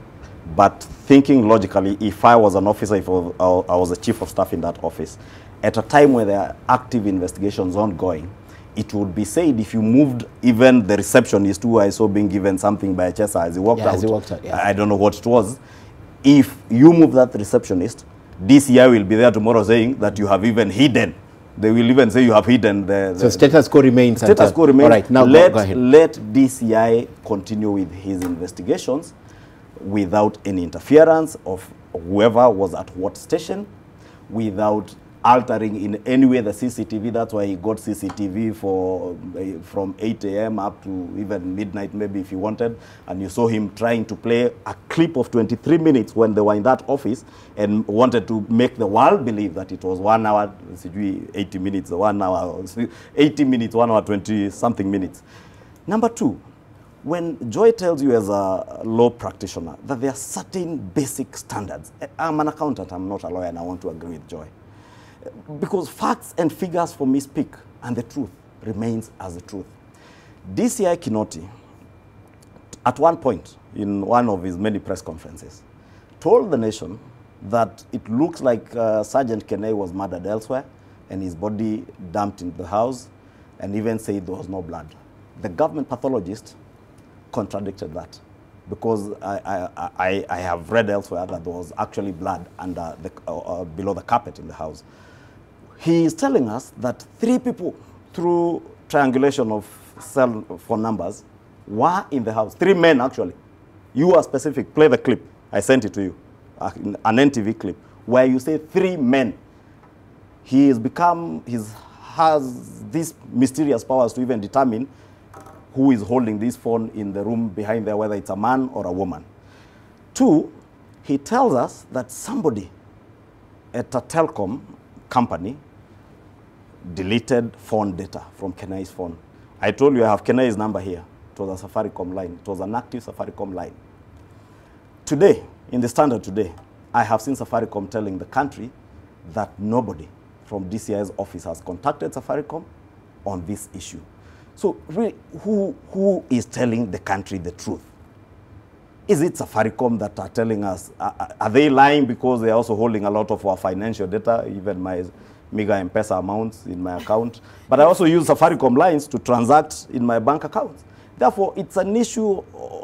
But thinking logically, if I was an officer, if I was a chief of staff in that office, at a time where there are active investigations ongoing, it would be said if you moved even the receptionist who I saw being given something by HSA as he walked out. I don't know what it was. If you move that receptionist, DCI will be there tomorrow saying that you have even hidden They will even say you have hidden So status quo remains. Status quo remains. All right, now let, go ahead. Let DCI continue with his investigations without any interference of whoever was at what station, without altering in any way the CCTV. That's why he got CCTV for from 8 a.m. up to even midnight, maybe, if he wanted. And you saw him trying to play a clip of 23 minutes when they were in that office and wanted to make the world believe that it was 1 hour, 80 minutes, 1 hour, 80 minutes, 1 hour, 20-something minutes. Number two, when Joy tells you as a law practitioner that there are certain basic standards, I'm an accountant, I'm not a lawyer, and I want to agree with Joy. Because facts and figures for me speak, and the truth remains as the truth. DCI Kinoti, at one point in one of his many press conferences, told the nation that it looks like Sergeant Kenei was murdered elsewhere and his body dumped into the house, and even said there was no blood. The government pathologist contradicted that, because I have read elsewhere that there was actually blood under the, below the carpet in the house. He is telling us that 3 people, through triangulation of cell phone numbers, were in the house. 3 men, actually. You are specific. Play the clip. I sent it to you. An NTV clip, where you say 3 men. He has become, has these mysterious powers to even determine who is holding this phone in the room behind there, whether it's a man or a woman. 2, he tells us that somebody at a telecom company deleted phone data from Kenai's phone. I told you I have Kenai's number here. It was a Safaricom line. It was an active Safaricom line. Today, in the Standard today, I have seen Safaricom telling the country that nobody from DCI's office has contacted Safaricom on this issue. So really, who is telling the country the truth? Is it Safaricom that are telling us? Are they lying because they are also holding a lot of our financial data, even my meager M-Pesa amounts in my account? But I also use Safaricom lines to transact in my bank accounts. Therefore, it's an issue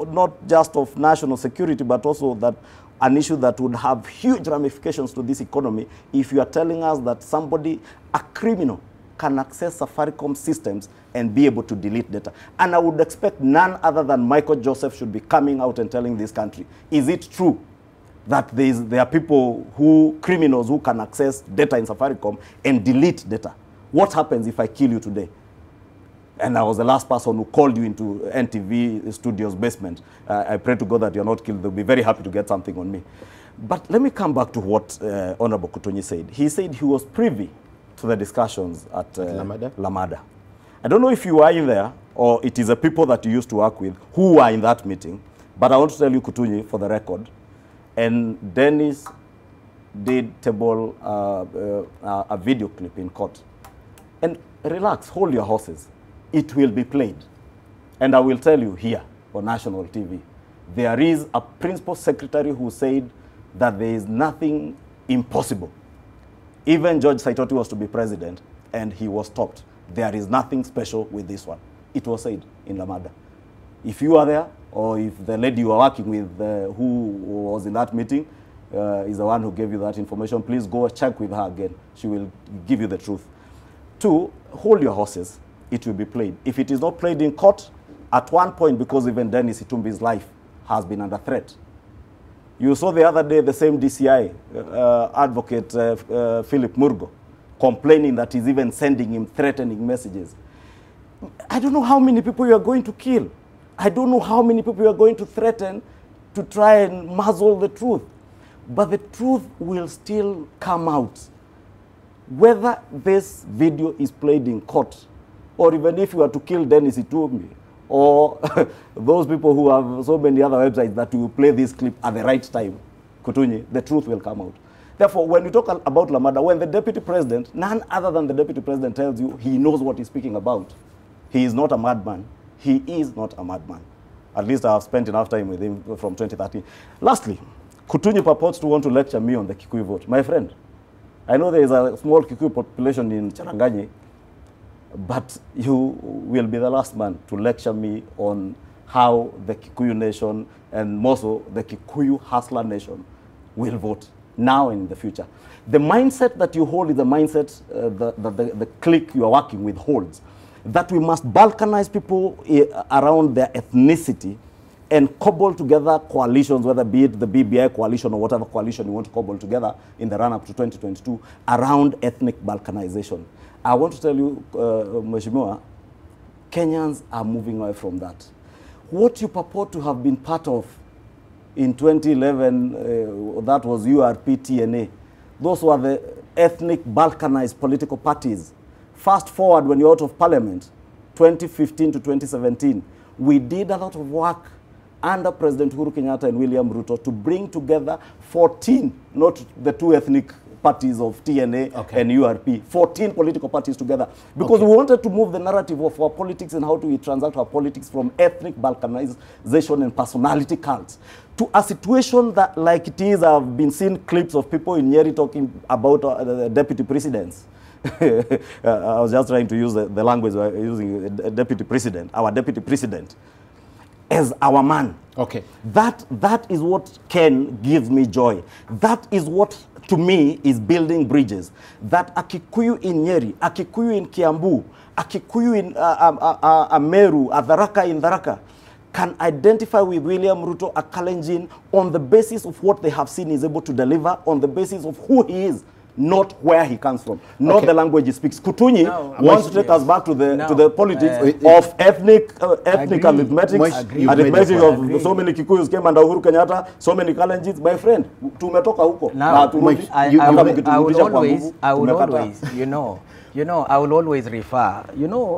not just of national security, but also that an issue that would have huge ramifications to this economy if you are telling us that somebody, a criminal, can access Safaricom systems and be able to delete data. And I would expect none other than Michael Joseph should be coming out and telling this country, is it true that there are people criminals who can access data in Safaricom and delete data? What happens if I kill you today? And I was the last person who called you into NTV Studios basement. I pray to God that you're not killed. They'll be very happy to get something on me. But let me come back to what Honorable Kutunyi said. He said he was privy to the discussions at Lamada. I don't know if you were in there or it is the people that you used to work with who were in that meeting, but I want to tell you, Kutunyi, for the record, and Dennis did table a video clip in court. And relax, hold your horses. It will be played. And I will tell you here on national TV, there is a principal secretary who said that there is nothing impossible. Even George Saitoti was to be president, and he was stopped. There is nothing special with this one. It was said in Lamada. If you are there, or if the lady you are working with who was in that meeting is the one who gave you that information, please go check with her again. She will give you the truth. 2, hold your horses. It will be played. If it is not played in court, at one point, because even Dennis Itumbi's life has been under threat. You saw the other day the same DCI advocate, Philip Murgo, complaining that he's even sending him threatening messages. I don't know how many people you are going to kill. I don't know how many people you are going to threaten to try and muzzle the truth. But the truth will still come out. Whether this video is played in court, or even if you are to kill Dennis Itumbi, or those people who have so many other websites that will play this clip at the right time, Kutunyi, the truth will come out. Therefore, when you talk about Lamada, when the deputy president, none other than the deputy president tells you he knows what he's speaking about, he is not a madman. He is not a madman. At least I have spent enough time with him from 2013. Lastly, Kutunyi purports to want to lecture me on the Kikuyu vote. My friend, I know there is a small Kikuyu population in Charanganyi, but you will be the last man to lecture me on how the Kikuyu nation and more so the Kikuyu hustler nation will vote. now and in the future. The mindset that you hold is the mindset the clique you are working with holds. That we must balkanize people around their ethnicity and cobble together coalitions, whether be it the BBI coalition or whatever coalition you want to cobble together in the run-up to 2022 around ethnic balkanization. I want to tell you, Mheshimiwa, Kenyans are moving away from that. What you purport to have been part of in 2011, that was URP, TNA. Those were the ethnic balkanized political parties. Fast forward when you're out of parliament, 2015 to 2017, we did a lot of work under President Uhuru Kenyatta and William Ruto to bring together 14, not the two ethnic parties of TNA and URP, 14 political parties together. Because we wanted to move the narrative of our politics and how do we transact our politics from ethnic balkanization and personality cults to a situation that, like it is, I've been seeing clips of people in Nyeri talking about the deputy presidents. I was just trying to use the language we're using, deputy president, our deputy president, as our man. Okay. That is what gives me joy. That is what, to me, is building bridges. That a Kikuyu in Nyeri, a Kikuyu in Kiambu, a Kikuyu in Meru, a Tharaka in Tharaka, can identify with William Ruto, a Kalenjin, on the basis of what they have seen is able to deliver, on the basis of who he is, not where he comes from, not the language he speaks. Kutunyi wants to take us back to the politics of ethnic arithmetic of so many Kikuyus came under Uhuru Kenyatta, so many Kalenjins. My friend, tumetoka huko. I will always, I will always refer.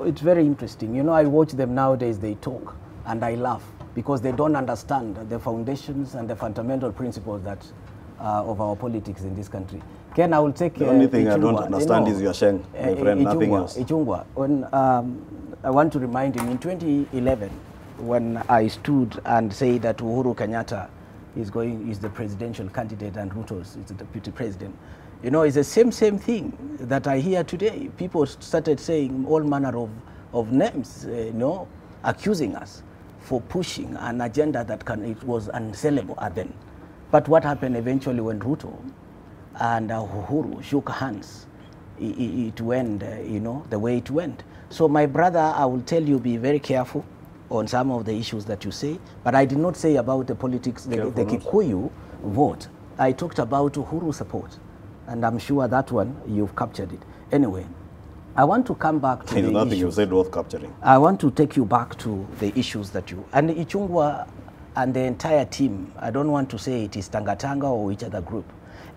It's very interesting. I watch them nowadays, they talk, and I laugh because they don't understand the foundations and the fundamental principles that of our politics in this country. Ken, I will take the only thing I don't understand is your Sheng, my friend, nothing else. Ichungwa, when I want to remind him, in 2011, when I stood and said that Uhuru Kenyatta is the presidential candidate and Ruto is the deputy president, it's the same thing that I hear today. People started saying all manner of names, accusing us for pushing an agenda that it was unsellable then. But what happened eventually when Ruto and Uhuru shook hands, it went, the way it went. So my brother, I will tell you, be very careful on some of the issues that you say, but I did not say about the politics, the Kikuyu vote. I talked about Uhuru support, and I'm sure that one, you've captured it. Anyway, I want to come back to There's nothing you said worth capturing. I want to take you back to the issues that and Ichungwa and the entire team, I don't want to say it is Tanga or which other group.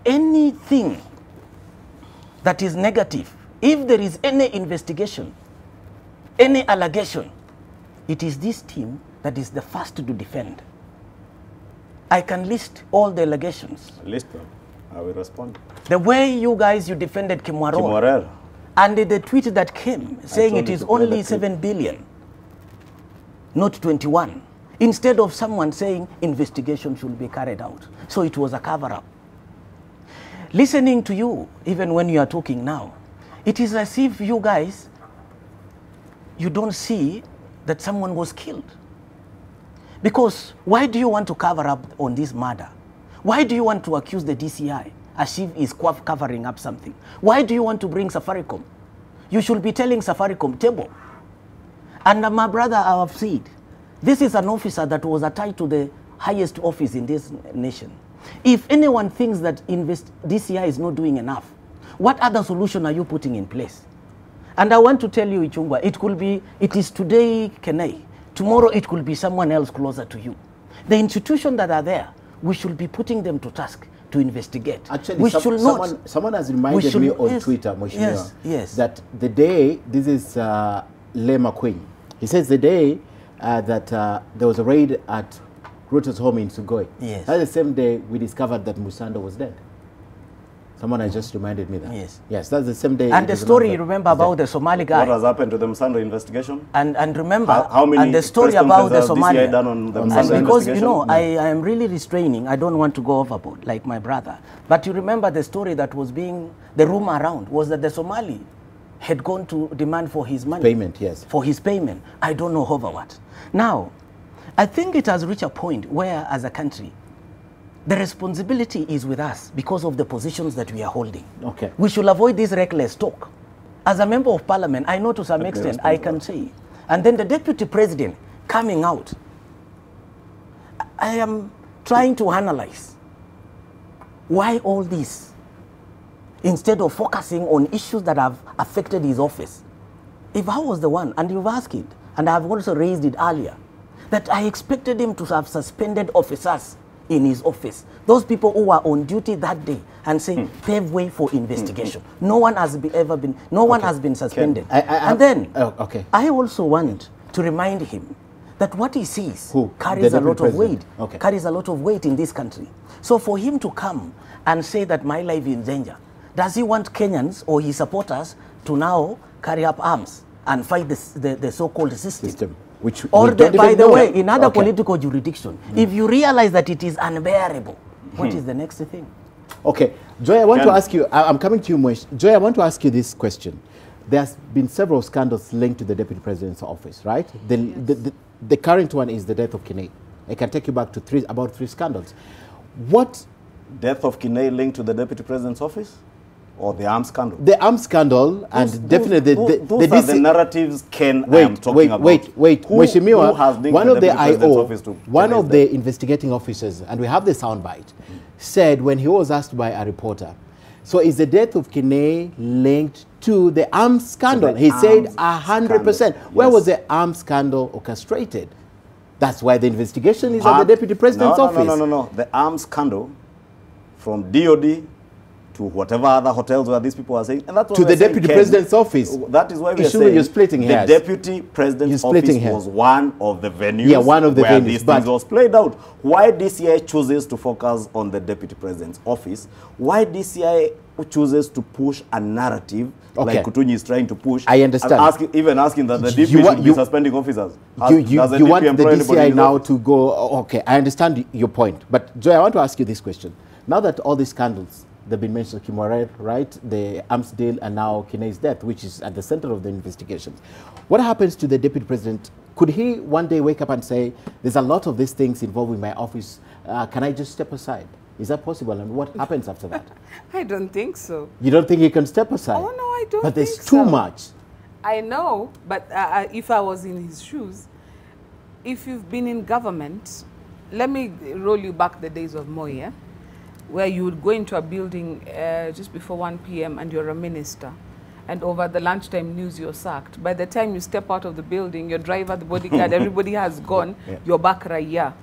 Anything that is negative, if there is any investigation, any allegation, it is this team that is the first to defend. I can list all the allegations. List them. I will respond. The way you defended Kimwarel. And the tweet that came saying it is only 7 billion, not 21. Instead of someone saying investigation should be carried out. So it was a cover-up. Listening to you, even when you are talking now, it is as if you guys, you don't see that someone was killed. Because why do you want to cover up on this murder? Why do you want to accuse the DCI as if it's covering up something? Why do you want to bring Safaricom? You should be telling Safaricom, table. And my brother, I have said, this is an officer that was attached to the highest office in this nation. If anyone thinks that DCI is not doing enough, what other solution are you putting in place? And I want to tell you, Ichungwa, it is today Kenai. Tomorrow it could be someone else closer to you. The institutions that are there, we should be putting them to task to investigate. Actually, someone has reminded me on Twitter, Mheshimiwa, that the day, this is Lema Queen, he says the day that there was a raid at Ruto's home in Sugoi. Yes. That's the same day we discovered that Musando was dead. Someone has just reminded me that. Yes. Yes, that's the same day. And the story, you remember about the Somali guy. What has happened to the Musando investigation? And remember, how many and the story about the Somali. done on the and because, I am really restraining. I don't want to go overboard like my brother. But you remember the story that was the rumor around was that the Somali had gone to demand for his money. Payment, yes. For his payment. I don't know over what. Now, I think it has reached a point where, as a country, The responsibility is with us because of the positions that we are holding. Okay. We should avoid this reckless talk. As a member of parliament, I know to some extent I can say. And then the deputy president coming out. I am trying to analyze why all this, instead of focusing on issues that have affected his office. If I was the one, and you've asked it, and I've also raised it earlier, that I expected him to have suspended officers in his office. Those people who were on duty that day and say, pave way for investigation. No one has been suspended. And then, I also want to remind him that what he says carries a lot of weight. Carries a lot of weight in this country. So for him to come and say that my life is in danger, does he want Kenyans or his supporters to now carry up arms and fight the so-called system? Which or by the way, in other political jurisdiction, if you realize that it is unbearable, what is the next thing? Okay, Joy, I want to ask you, I'm coming to you, Moish. Joy, I want to ask you this question. There's been several scandals linked to the Deputy President's office, right? The current one is the death of Kinei. I can take you back to about three scandals. What? Death of Kinei linked to the Deputy President's office? Or the arms scandal? The arms scandal, and definitely those are the narratives Ken I am talking about. Wait. Mheshimiwa, one of the IO, one of the investigating officers, and we have the soundbite, said when he was asked by a reporter, so is the death of Kinei linked to the arms scandal? He said 100%. Where was the arms scandal orchestrated? That's why the investigation is at the Deputy President's office. No. The arms scandal from DOD to whatever other hotels where these people are saying, and that's what to the Deputy President's office. That is why we are saying you're splitting hairs. The Deputy President's office was one of the venues one of the where venues, these things was played out. Why DCI chooses to focus on the Deputy President's office? Why DCI chooses to push a narrative like Kutunyi is trying to push? I understand. Even asking that the DP should be suspending officers. You want the DCI now to go, okay, I understand your point. But Joy, I want to ask you this question. Now that all these scandals, they've been mentioned, Kimore, right? The arms deal and now Kinei's death, which is at the center of the investigations. What happens to the Deputy President? Could he one day wake up and say, there's a lot of these things involving my office, can I just step aside? Is that possible? And what happens after that? I don't think so. You don't think he can step aside? Oh, no, I don't But there's think too so. much. I know, but if I was in his shoes, if you've been in government, let me roll you back the days of Moi, where you would go into a building just before 1 p.m. and you're a minister, and over the lunchtime news you're sacked. By the time you step out of the building, your driver, the bodyguard, everybody has gone, you're back Raya.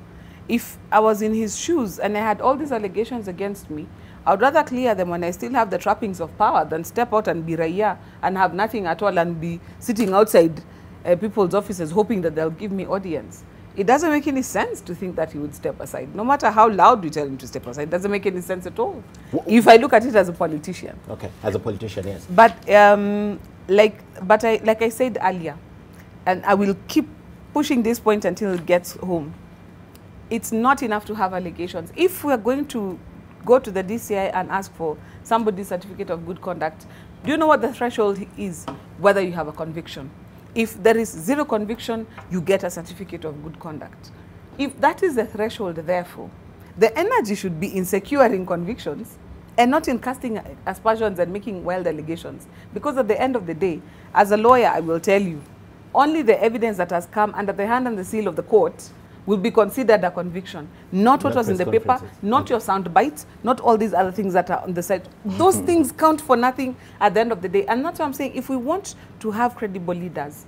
If I was in his shoes and I had all these allegations against me, I would rather clear them when I still have the trappings of power than step out and be Raya and have nothing at all and be sitting outside people's offices hoping that they'll give me audience. It doesn't make any sense to think that he would step aside. No matter how loud we tell him to step aside, it doesn't make any sense at all. If I look at it as a politician. Okay, as a politician, yes. But like I said earlier, and I will keep pushing this point until it gets home. It's not enough to have allegations. If we're going to go to the DCI and ask for somebody's certificate of good conduct, do you know what the threshold is? Whether you have a conviction. If there is zero conviction, you get a certificate of good conduct. If that is the threshold, therefore, the energy should be in securing convictions and not in casting aspersions and making wild allegations. Because at the end of the day, as a lawyer, I will tell you, only the evidence that has come under the hand and the seal of the court will be considered a conviction. Not what was in the paper, not your sound bites, not all these other things that are on the side. Those things count for nothing at the end of the day. And that's what I'm saying. If we want to have credible leaders,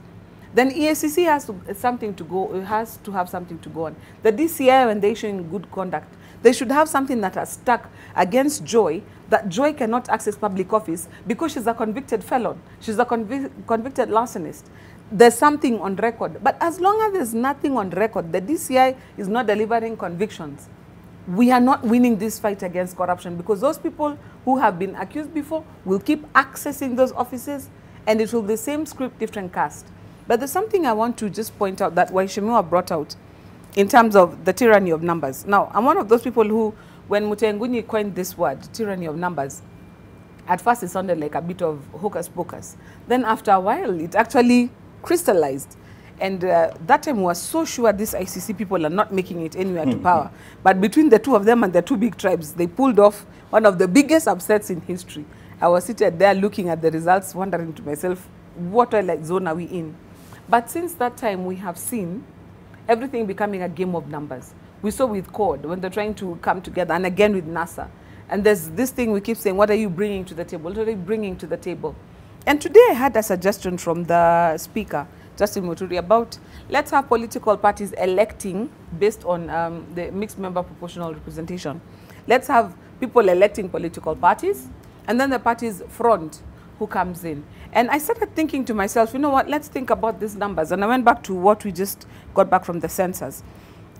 then EACC has to have something to go on. The DCI, when they're showing good conduct, they should have something that has stuck against Joy, that Joy cannot access public office because she's a convicted felon. She's a convicted larcenist. There's something on record. But as long as there's nothing on record, the DCI is not delivering convictions, we are not winning this fight against corruption, because those people who have been accused before will keep accessing those offices, and it will be the same script, different cast. But there's something I want to just point out that Waishimiwa brought out in terms of the tyranny of numbers. Now, I'm one of those people who, when Mutengunyi coined this word, tyranny of numbers, at first it sounded like a bit of hocus pocus. Then after a while, it actually crystallized. And that time we were so sure these ICC people are not making it anywhere to power. But between the two of them and the two big tribes, they pulled off one of the biggest upsets in history. I was seated there looking at the results, wondering to myself, what twilight zone are we in? But since that time, we have seen everything becoming a game of numbers. We saw with CORD when they're trying to come together, and again with NASA. And there's this thing we keep saying, what are you bringing to the table? What are you bringing to the table? And today I had a suggestion from the speaker, Justin Muturi, about let's have political parties electing based on the mixed member proportional representation. Let's have people electing political parties, and then the parties front who comes in. And I started thinking to myself, you know what, let's think about these numbers. And I went back to what we just got back from the census.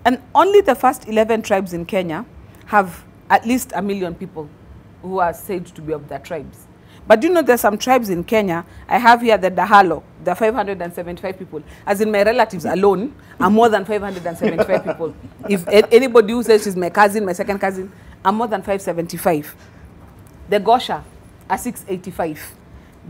And only the first 11 tribes in Kenya have at least 1 million people who are said to be of their tribes. But you know, there's some tribes in Kenya. I have here the Dahalo, there are 575 people. As in my relatives alone are more than 575 people. If anybody who says she's my cousin, my second cousin, I'm more than 575. The Gosha are 685.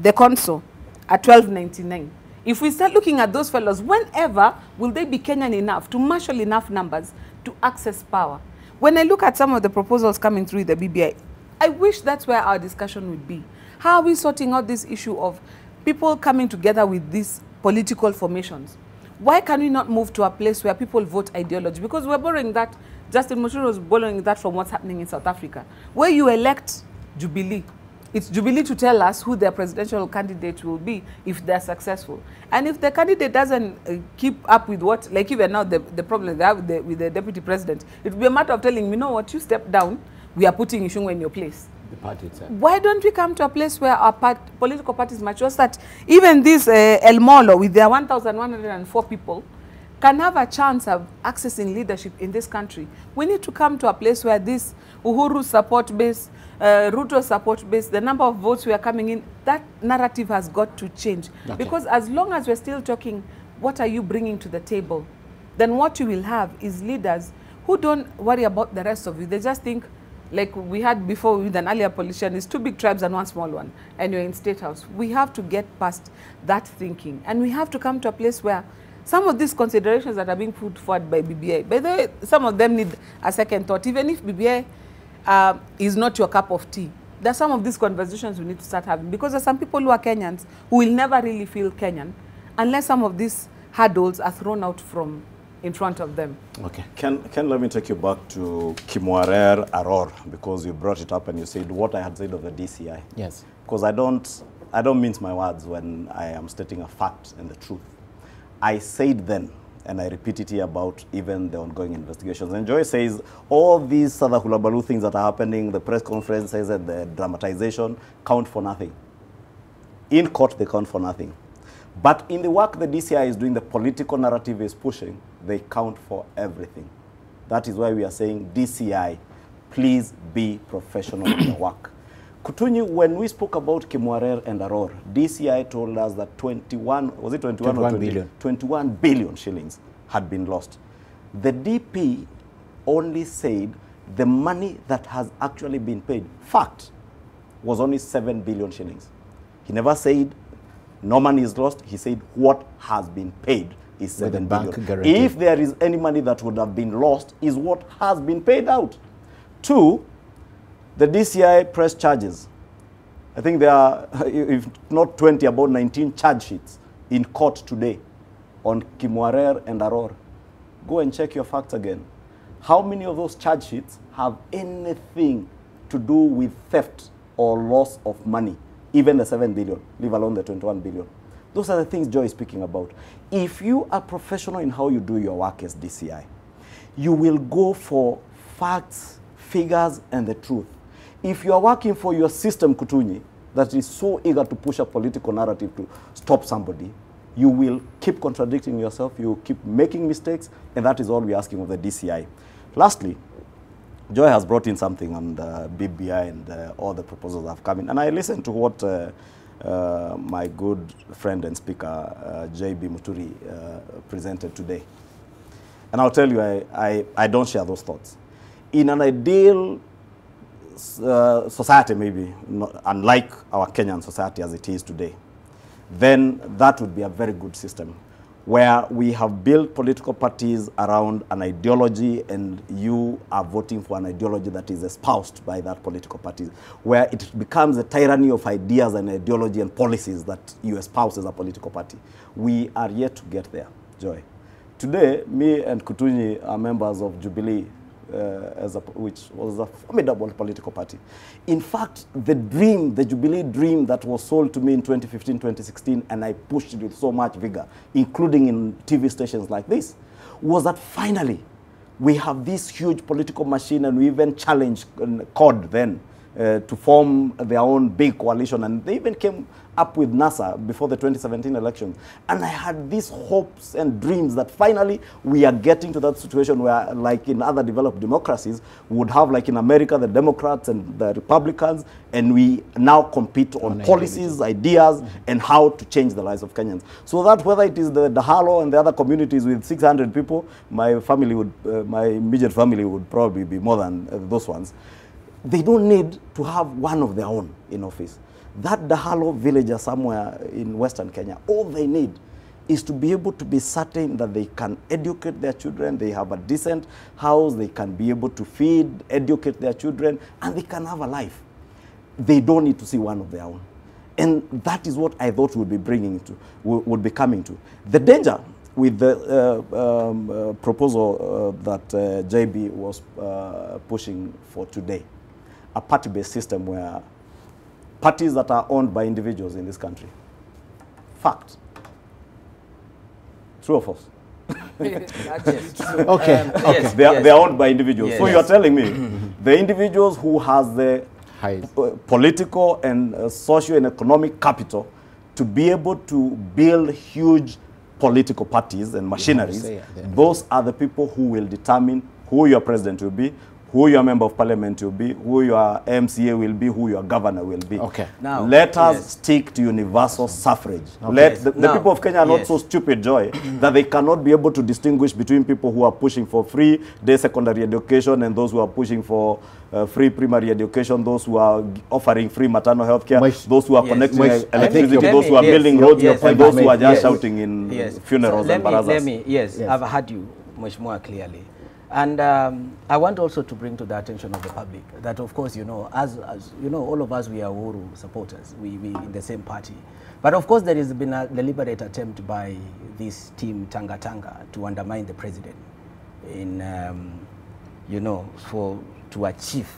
The Konso are 1299. If we start looking at those fellows, whenever will they be Kenyan enough to marshal enough numbers to access power? When I look at some of the proposals coming through the BBI, I wish that's where our discussion would be. How are we sorting out this issue of people coming together with these political formations? Why can we not move to a place where people vote ideology? Because we're borrowing that, Justin Muturi was borrowing that from what's happening in South Africa, where you elect Jubilee. It's Jubilee to tell us who their presidential candidate will be if they're successful. And if the candidate doesn't keep up with what, like even now, the problem they have with the deputy president, it will be a matter of telling, you know what, you step down, we are putting Ishungwa in your place. The party itself. Why don't we come to a place where our political parties mature, so that even this El Molo, with their 1,104 people, can have a chance of accessing leadership in this country? We need to come to a place where this Uhuru support base, Ruto support base, the number of votes we are coming in, that narrative has got to change. Okay. Because as long as we're still talking, what are you bringing to the table, then what you will have is leaders who don't worry about the rest of you. They just think, like we had before with an earlier politician, is 2 big tribes and 1 small one, and you're in State House. We have to get past that thinking, and we have to come to a place where some of these considerations that are being put forward by BBI, by the way, some of them need a second thought. Even if BBI is not your cup of tea, there are some of these conversations we need to start having, because there are some people who are Kenyans who will never really feel Kenyan unless some of these hurdles are thrown out from in front of them. Okay. Ken, let me take you back to Kimwarer Aror, because you brought it up and you said what I had said of the DCI. Yes. Because I don't mince my words when I am stating a fact and the truth. I said then, and I repeat it here, about even the ongoing investigations. And Joy says all these other hulabaloo things that are happening, the press conferences and the dramatization, count for nothing. In court, they count for nothing. But in the work the DCI is doing, the political narrative is pushing, they count for everything. That is why we are saying, DCI, please be professional in the work. Kutunyi, when we spoke about Kimwarer and Aror, DCI told us that 21 billion shillings had been lost. The DP only said the money that has actually been paid, fact, was only 7 billion shillings. He never said no money is lost. He said what has been paid is 7 billion. If there is any money that would have been lost, is what has been paid out. 2, the DCI press charges. I think there are, if not 20, about 19 charge sheets in court today on Kimwarer and Aror. Go and check your facts again. How many of those charge sheets have anything to do with theft or loss of money? Even the 7 billion, leave alone the 21 billion. Those are the things Joy is speaking about. If you are professional in how you do your work as DCI, you will go for facts, figures, and the truth. If you are working for your system, Kutunyi, that is so eager to push a political narrative to stop somebody, you will keep contradicting yourself, you will keep making mistakes, and that is all we're asking of the DCI. Lastly, Joy has brought in something on the BBI and all the proposals that have come in. And I listened to what my good friend and speaker, J.B. Muturi, presented today. And I'll tell you, I don't share those thoughts. In an ideal society, maybe, unlike our Kenyan society as it is today, then that would be a very good system where we have built political parties around an ideology, and you are voting for an ideology that is espoused by that political party, where it becomes a tyranny of ideas and ideology and policies that you espouse as a political party. We are yet to get there, Joy. Today, me and Kutunyi are members of Jubilee, which was a formidable political party. In fact, the dream, the Jubilee dream that was sold to me in 2015, 2016, and I pushed it with so much vigor, including in TV stations like this, was that finally we have this huge political machine, and we even challenged CORD then to form their own big coalition, and they even came up with NASA before the 2017 election. And I had these hopes and dreams that finally we are getting to that situation where, like in other developed democracies, we would have, like in America, the Democrats and the Republicans, and we now compete on policies, ideas, and how to change the lives of Kenyans. So that whether it is the Dahalo and the other communities with 600 people, my family would, my immediate family would probably be more than those ones. They don't need to have one of their own in office. That Dahalo villager somewhere in Western Kenya, all they need is to be able to be certain that they can educate their children, they have a decent house, they can be able to feed, educate their children, and they can have a life. They don't need to see one of their own. And that is what I thought would be bringing to, would be coming to. The danger with the proposal that JB was pushing for today, a party-based system where parties that are owned by individuals in this country. Fact. True or false? Okay. Yes, they are owned by individuals. Yes. So you are telling me the individuals who has the political and socio and economic capital to be able to build huge political parties and machineries, those are the people who will determine who your president will be, who your member of parliament will be, who your MCA will be, who your governor will be. Okay. Now, let us stick to universal suffrage. Okay. Let the people of Kenya are not so stupid, Joy, that they cannot be able to distinguish between people who are pushing for free day secondary education and those who are pushing for free primary education, those who are offering free maternal health care, those who are connecting electricity, those who are building roads, and those who are just shouting in funerals and barazas. I've heard you much more clearly. And I want also to bring to the attention of the public that, of course, you know, as you know, all of us, we are Uhuru supporters. We in the same party. But of course, there has been a deliberate attempt by this team, Tanga Tanga, to undermine the president in, you know, to achieve,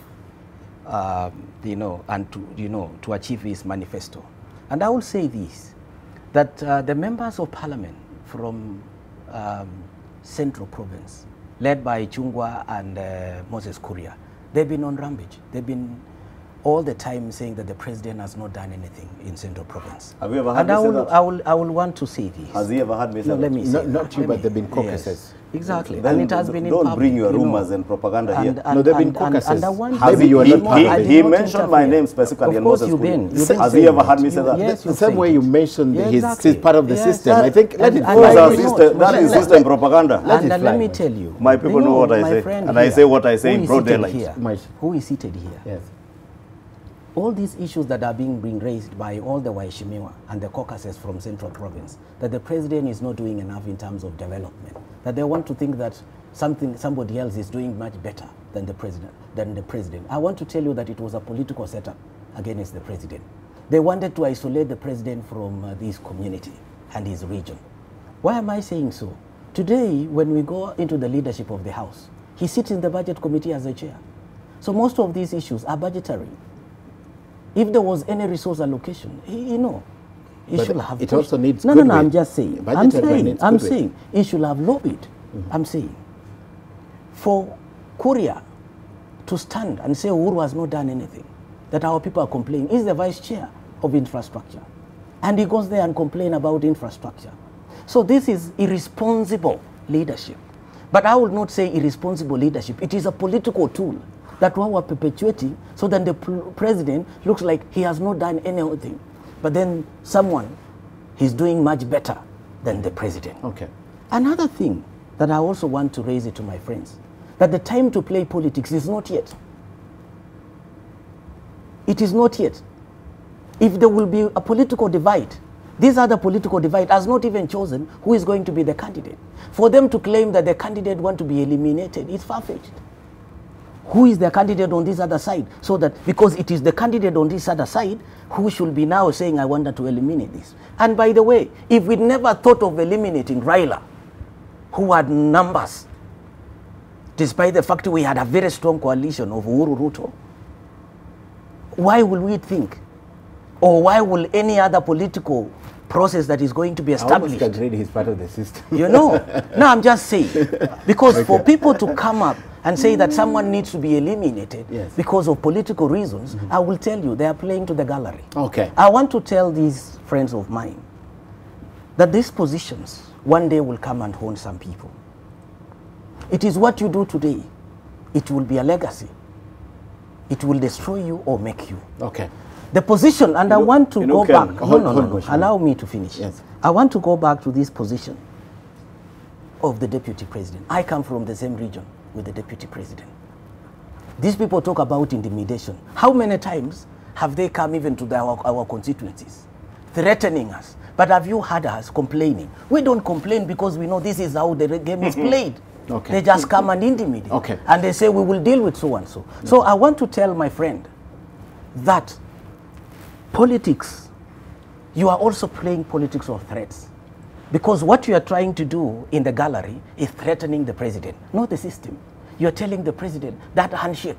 you know, and to, you know, to achieve his manifesto. And I will say this, that the members of parliament from Central Province, led by Chungwa and Moses Kuria, they've been on rampage. They've been all the time saying that the president has not done anything in Central Province. Have you ever heard me say that? I will want to say this. Has he ever heard me say that? Let me say not you, but they've been caucuses. Yes. Exactly. Then and it has been in don't public, bring your rumors and propaganda here. No, they've been caucuses. Maybe you are not he mentioned my name specifically. Of course you've been. Has he ever heard me say that? Yes, the same way you mentioned he's part of the system. That, I think let it that is system propaganda. Let me tell you. My people know what I say. And I say what I say in broad daylight. Who is seated here? Yes. All these issues that are being raised by all the Waheshimiwa and the caucuses from Central Province, that the president is not doing enough in terms of development, that they want to think that somebody else is doing much better than the president. I want to tell you that it was a political setup against the president. They wanted to isolate the president from this community and his region. Why am I saying so? Today, when we go into the leadership of the House, he sits in the budget committee as a chair. So most of these issues are budgetary. If there was any resource allocation, he should have. It also needs. No, I'm just saying. I'm saying he should have lobbied. I'm saying for Kuria to stand and say Uhuru has not done anything, that our people are complaining. He's the vice chair of infrastructure, and he goes there and complains about infrastructure. So this is irresponsible leadership. But I will not say irresponsible leadership. It is a political tool that we are perpetuating, so that the president looks like he has not done anything. But then he's doing much better than the president. Okay. Another thing that I also want to raise it to my friends, that the time to play politics is not yet. It is not yet. If there will be a political divide This other political divide has not even chosen who is going to be the candidate. For them to claim that the candidate want to be eliminated is far-fetched. Who is the candidate on this other side? So that, because it is the candidate on this other side who should be now saying, I wanted to eliminate this. And by the way, if we never thought of eliminating Raila, who had numbers, despite the fact we had a very strong coalition of Uhuru Ruto, why will we think, or why will any other political process that is going to be established? I agree he's part of the system. You know, no, I'm just saying, because for people to come up and say that someone needs to be eliminated because of political reasons, I will tell you, they are playing to the gallery. Okay. I want to tell these friends of mine that these positions one day will come and haunt some people. It is what you do today. It will be a legacy. It will destroy you or make you. Okay. The position, and I want to go back. No. Allow me to finish. Yes. I want to go back to this position of the deputy president. I come from the same region with the deputy president. These people talk about intimidation. How many times have they come even to our constituencies, threatening us? But have you heard us complaining? We don't complain because we know this is how the game is played. Okay. They just come and intimidate. Okay. And they say, we will deal with so and so. So I want to tell my friend that politics, you are also playing politics of threats. Because what you are trying to do in the gallery is threatening the president, not the system. You are telling the president, that handshake,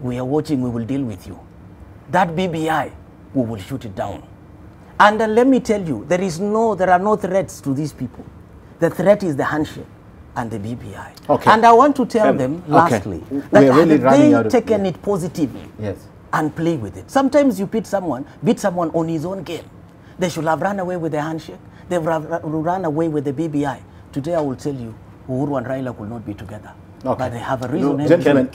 we are watching, we will deal with you. That BBI, we will shoot it down. And let me tell you, there are no threats to these people. The threat is the handshake and the BBI. Okay. And I want to tell them, lastly, that really have they taken it positively Yes. and play with it? Sometimes you beat someone on his own game. They should have run away with the handshake. They would have run away with the BBI. Today I will tell you, Uhuru and Raila will not be together. Okay. But they have a reason. Gentlemen,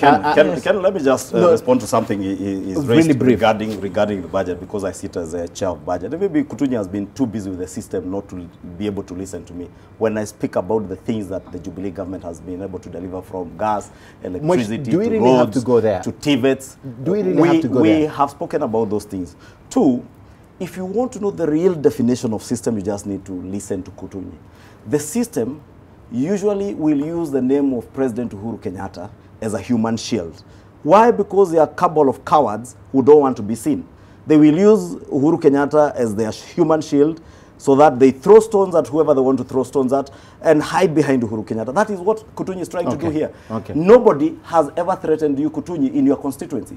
let me just respond to something is raised really brief. regarding the budget, because I sit as a chair of budget. Maybe Kutunya has been too busy with the system not to be able to listen to me when I speak about the things that the Jubilee government has been able to deliver, from gas, electricity, do we to really roads, have to go there? to TVETs. Do we really have to go there? We have spoken about those things. Two, if you want to know the real definition of system, you just need to listen to Kutunya. The system usually will use the name of President Uhuru Kenyatta as a human shield. Why? Because they are a couple of cowards who don't want to be seen. They will use Uhuru Kenyatta as their human shield so that they throw stones at whoever they want to throw stones at and hide behind Uhuru Kenyatta. That is what Kutunya is trying to do here. Okay. Nobody has ever threatened you, Kutunya, in your constituency.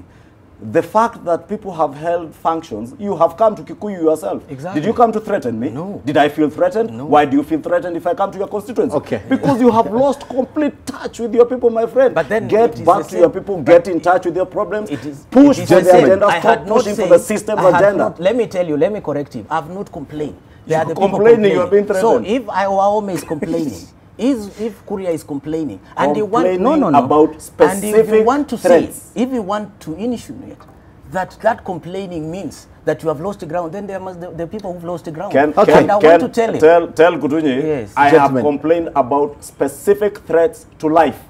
The fact that people have held functions, you have come to Kikuyu yourself. Exactly. Did you come to threaten me? No. Did I feel threatened? No. Why do you feel threatened if I come to your constituency? Okay. Because you have lost complete touch with your people, my friend. But then get back to your people, get in touch with your problems, push for the agenda, stop pushing for the system's agenda. Let me tell you, let me correct you. I have not complained. They are the people complaining, you have been threatened. So if Iwaome is complaining, if Kuria is complaining, and you want about specific and if you want to threats. say, if you want to insinuate that complaining means that you have lost the ground, then there must the people who've lost the ground. And I want to tell Kutunyi, yes, I have complained about specific threats to life,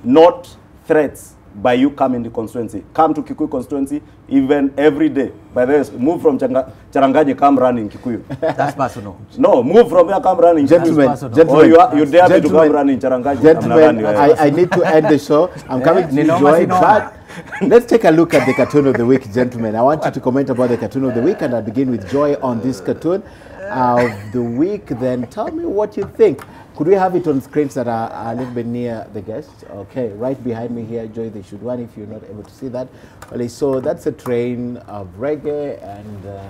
not threats by you coming to constituency. Come to Kikuyu constituency even every day. By the way, move from Charanganyi, come run in Kikuyu. That's personal. No, move from here, come run in Gentlemen, or you dare me to come run in Charanganyi. Gentlemen, I need to end the show. I'm coming to enjoy, but let's take a look at the cartoon of the week, gentlemen. I want you to comment about the cartoon of the week, and I'll begin with Joy on this cartoon of the week. Then tell me what you think. Could we have it on screens that are a little bit near the guest? Okay, right behind me here, Joy, they should one if you're not able to see that. Well, so that's a train of reggae and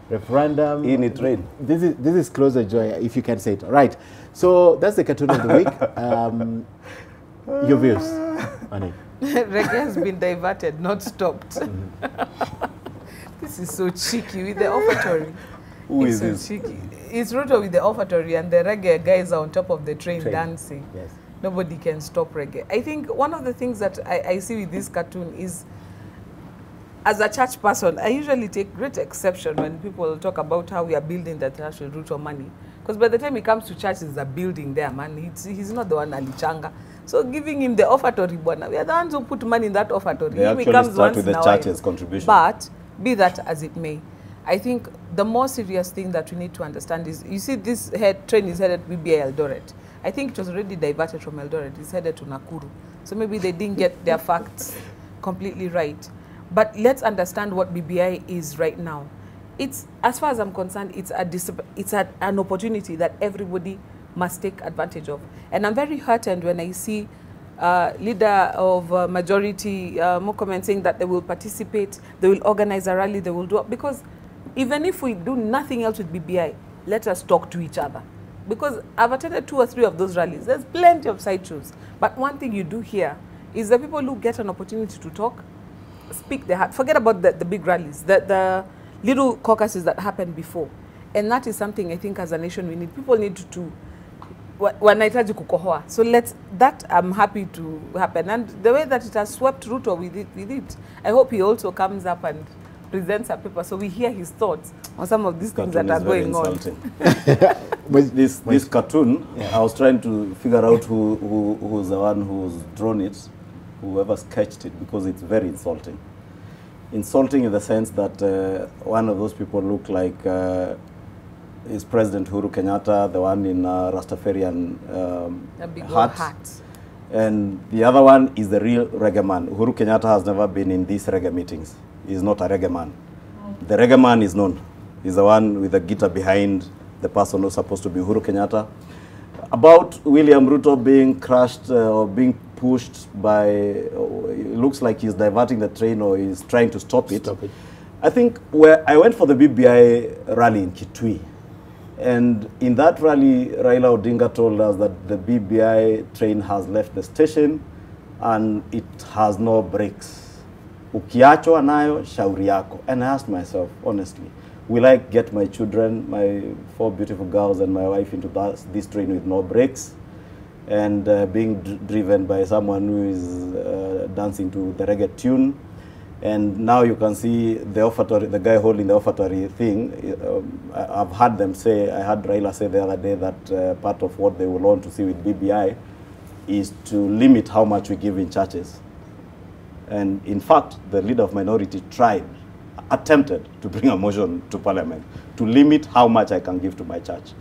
referendum. In a train. This is closer, Joy, if you can say it. All right. So that's the cartoon of the week. Your views on it? Reggae has been diverted, not stopped. This is so cheeky with the offertory. Who it's is so this? Cheeky. It's Ruto with the offertory, and the reggae guys are on top of the train dancing. Yes. Nobody can stop reggae. I think one of the things that I see with this cartoon is, as a church person, I usually take great exception when people talk about how we are building the church with Ruto money. Because by the time he comes to church, it's a building there, man. He's not the one alichanga. So giving him the offertory, we are the ones who put money in that offertory. They actually start with the church's contribution. But be that as it may, I think the more serious thing that we need to understand is, you see, this train is headed to BBI Eldoret. I think it was already diverted from Eldoret. It's headed to Nakuru. So maybe they didn't get their facts completely right. But let's understand what BBI is right now. It's, as far as I'm concerned, it's an opportunity that everybody must take advantage of. And I'm very heartened when I see leader of majority Murkomen saying that they will participate, they will organize a rally, they will do it. Because even if we do nothing else with BBI, let us talk to each other. Because I've attended 2 or 3 of those rallies. There's plenty of side shows. But one thing you do here is the people who get an opportunity to talk, speak their heart. Forget about the big rallies, the little caucuses that happened before. And that is something I think as a nation we need. People need to wanahitaji kukohoa. So that I'm happy to happen. And the way that it has swept Ruto with it, I hope he also comes up and presents a paper so we hear his thoughts on some of these things that are going on. This cartoon, I was trying to figure out who's the one who's drawn it, whoever sketched it, because it's very insulting. Insulting in the sense that one of those people look like is President Uhuru Kenyatta, the one in Rastafarian hat. And the other one is the real reggae man. Uhuru Kenyatta has never been in these reggae meetings. He's not a reggae man. The reggae man is known. He's the one with the guitar behind the person who's supposed to be Uhuru Kenyatta. About William Ruto being crushed or being pushed by, it looks like he's diverting the train or he's trying to stop it. I think I went for the BBI rally in Kitui. And in that rally, Raila Odinga told us that the BBI train has left the station and it has no brakes. Ukiachwa nayo shauri yako. And I asked myself, honestly, will I get my children, my 4 beautiful girls and my wife into this train with no brakes and being driven by someone who is dancing to the reggae tune? And now you can see the offertory, the guy holding the offertory thing. I've heard them say, I heard Raila say the other day that part of what they will want to see with BBI is to limit how much we give in churches. And in fact, the leader of minority attempted to bring a motion to parliament to limit how much I can give to my church.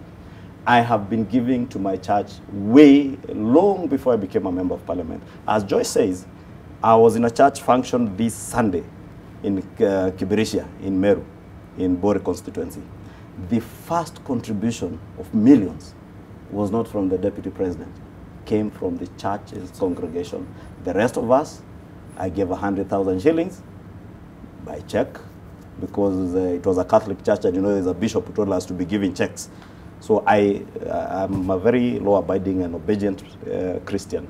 I have been giving to my church way long before I became a member of parliament. As Joyce says, I was in a church function this Sunday in Kibirisia, in Meru, in Bore constituency. The first contribution of millions was not from the deputy president, came from the church's congregation. The rest of us, I gave 100,000 shillings by check because it was a Catholic church and you know there's a bishop who told us to be giving checks. So I'm a very law-abiding and obedient Christian.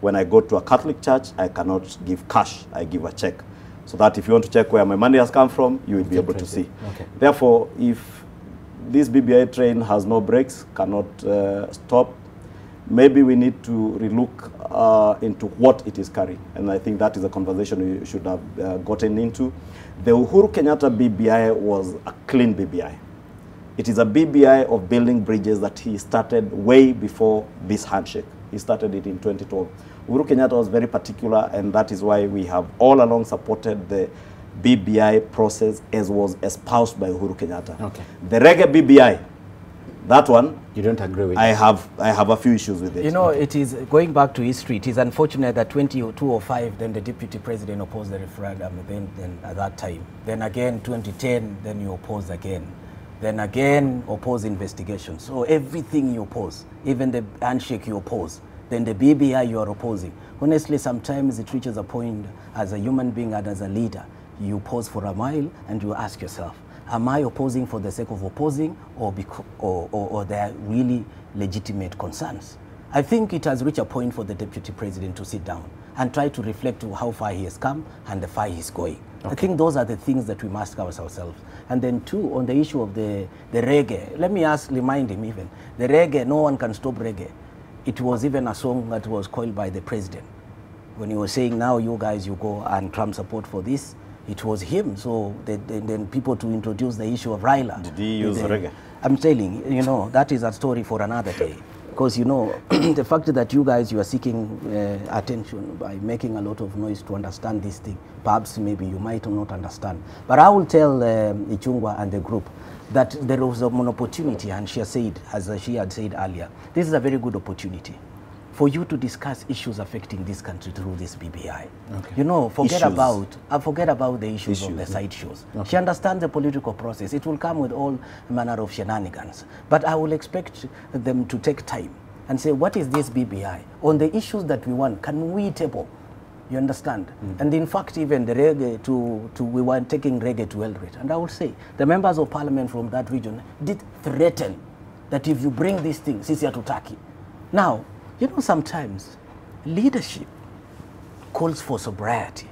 When I go to a Catholic church, I cannot give cash, I give a check. So that if you want to check where my money has come from, you will be able to see. Okay. Therefore, if this BBI train has no brakes, cannot stop, maybe we need to relook into what it is carrying. And I think that is a conversation we should have gotten into. The Uhuru Kenyatta BBI was a clean BBI. It is a BBI of building bridges that he started way before this handshake. He started it in 2012. Uhuru Kenyatta was very particular, and that is why we have all along supported the BBI process as was espoused by Uhuru Kenyatta. Okay. The reggae BBI, that one, you don't agree with? I have a few issues with it. You know, it is going back to history. It is unfortunate that 2005, then the deputy president opposed the referendum. Then at that time, then again 2010, then you oppose again. Then again, oppose investigation. So everything you oppose, even the handshake you oppose, then the BBI you are opposing. Honestly, sometimes it reaches a point as a human being and as a leader, you pause for a while and you ask yourself, am I opposing for the sake of opposing or there are really legitimate concerns? I think it has reached a point for the deputy president to sit down and try to reflect to how far he has come and the far he's going. Okay. I think those are the things that we must ask ourselves. And then two, on the issue of the reggae, let me remind him even, the reggae, no one can stop reggae. It was even a song that was coined by the president. When he was saying, now you guys, you go and Trump support for this, it was him. So then people to introduce the issue of Raila. Did he use reggae? I'm telling you, you know, that is a story for another day. Because, you know, the fact that you guys, you are seeking attention by making a lot of noise to understand this thing, perhaps maybe you might not understand. But I will tell Ichungwa and the group that there was an opportunity, and she has said, as she had said earlier, this is a very good opportunity for you to discuss issues affecting this country through this BBI. Okay. You know, forget about the issues of the side shows. Okay. She understands the political process. It will come with all manner of shenanigans. But I will expect them to take time and say, what is this BBI? On the issues that we want, can we table? You understand? And in fact, even the reggae we were taking reggae to Eldoret. And I will say, the members of parliament from that region did threaten that if you bring these things, Sisi hatutaki. Now, you know, sometimes leadership calls for sobriety,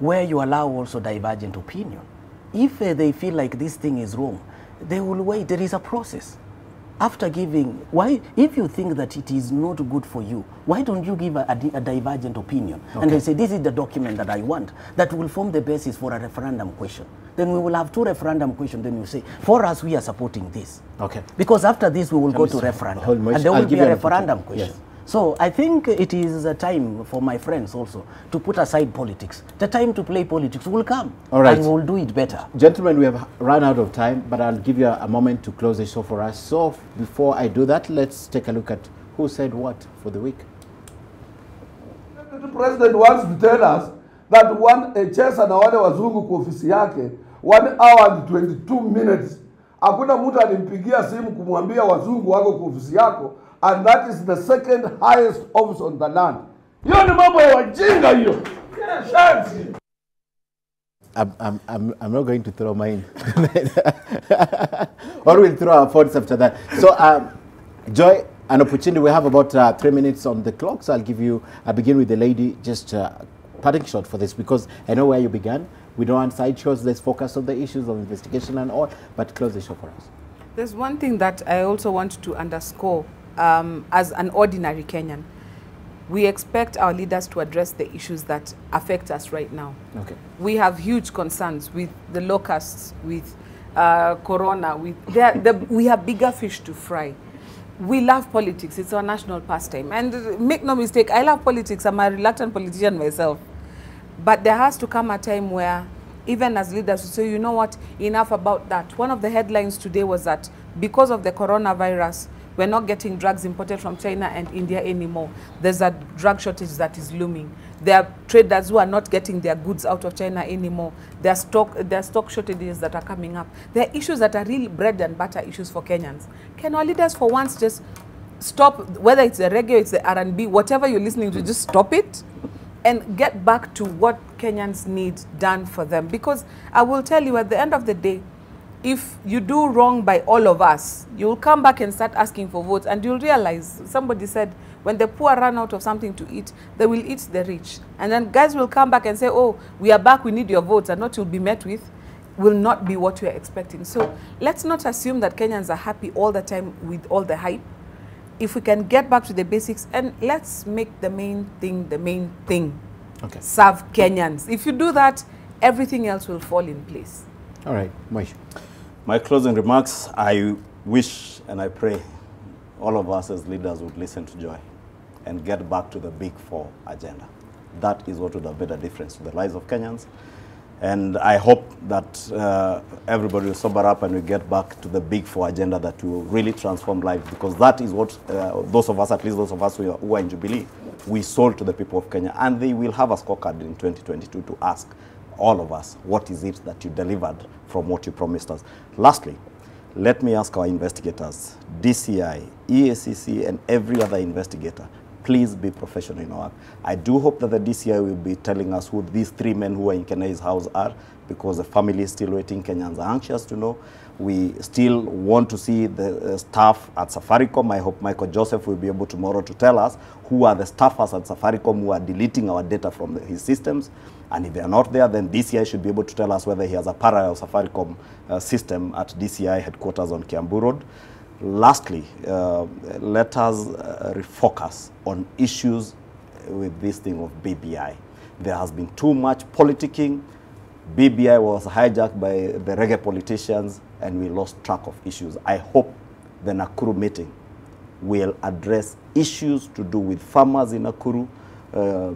where you allow also divergent opinion. If they feel like this thing is wrong, they will wait. There is a process. After giving, if you think that it is not good for you, why don't you give a divergent opinion? Okay. And they say, this is the document that I want, that will form the basis for a referendum question. Then we will have 2 referendum questions. Then you say, for us, we are supporting this. Okay. Because after this, we will go to referendum. And there will be a referendum question. Yes. So I think it is a time for my friends also to put aside politics. The time to play politics will come. All right. And we'll do it better. Gentlemen, we have run out of time, but I'll give you a moment to close the show for us. So before I do that, let's take a look at who said what for the week. The president wants to tell us that one chesa na wale wazungu kwa ofisi yake 1 hour and 22 minutes. Hakuna mtu alimpigia simu kumwambia wazungu wako kwa ofisi yako. And that is the second highest office on the land. Hiyo ni mambo ya wajinga hiyo. I'm not going to throw mine. Or we'll throw our phones after that. So, Joy, an opportunity. We have about 3 minutes on the clock. So I'll begin with the lady. Just parting shot for this, because I know where you began. We don't want side shows. Let's focus on the issues of investigation and all. But close the show for us. There's one thing that I also want to underscore. As an ordinary Kenyan, we expect our leaders to address the issues that affect us right now. Okay. We have huge concerns with the locusts, with corona. We have bigger fish to fry. We love politics. It's our national pastime. And make no mistake, I love politics. I'm a reluctant politician myself. But there has to come a time where, even as leaders, we say, you know what, enough about that. One of the headlines today was that because of the coronavirus, we're not getting drugs imported from China and India anymore. There's a drug shortage that is looming. There are traders who are not getting their goods out of China anymore. There are stock shortages that are coming up. There are issues that are real bread and butter issues for Kenyans. Can our leaders for once just stop, whether it's the reggae, it's the R&B, whatever you're listening to, just stop it and get back to what Kenyans need done for them? Because I will tell you, at the end of the day, if you do wrong by all of us, you'll come back and start asking for votes, and you'll realize, somebody said, when the poor run out of something to eat, they will eat the rich. And then guys will come back and say, oh, we are back, we need your votes, and what you'll be met with will not be what we're expecting. So let's not assume that Kenyans are happy all the time with all the hype. If we can get back to the basics, and let's make the main thing the main thing. Okay. Serve Kenyans. If you do that, everything else will fall in place. All right, Moish. My closing remarks, I wish and I pray all of us as leaders would listen to Joy and get back to the Big Four agenda. That is what would have made a difference to the lives of Kenyans. And I hope that everybody will sober up and we get back to the Big Four agenda that will really transform lives, because that is what those of us, at least those of us who are in Jubilee, we sold to the people of Kenya. And they will have a scorecard in 2022 to ask all of us, what is it that you delivered from what you promised us? Lastly, let me ask our investigators, DCI, EACC, and every other investigator, please be professional in our work. I do hope that the DCI will be telling us who these 3 men who are in Kenai's house are, because the family is still waiting. Kenyans are anxious to know. We still want to see the staff at Safaricom. I hope Michael Joseph will be able tomorrow to tell us who are the staffers at Safaricom who are deleting our data from his systems. And if they are not there, then DCI should be able to tell us whether he has a parallel Safaricom system at DCI headquarters on Kiambu Road. Lastly, let us refocus on issues with this thing of BBI. There has been too much politicking. BBI was hijacked by the reggae politicians and we lost track of issues. I hope the Nakuru meeting will address issues to do with farmers in Nakuru,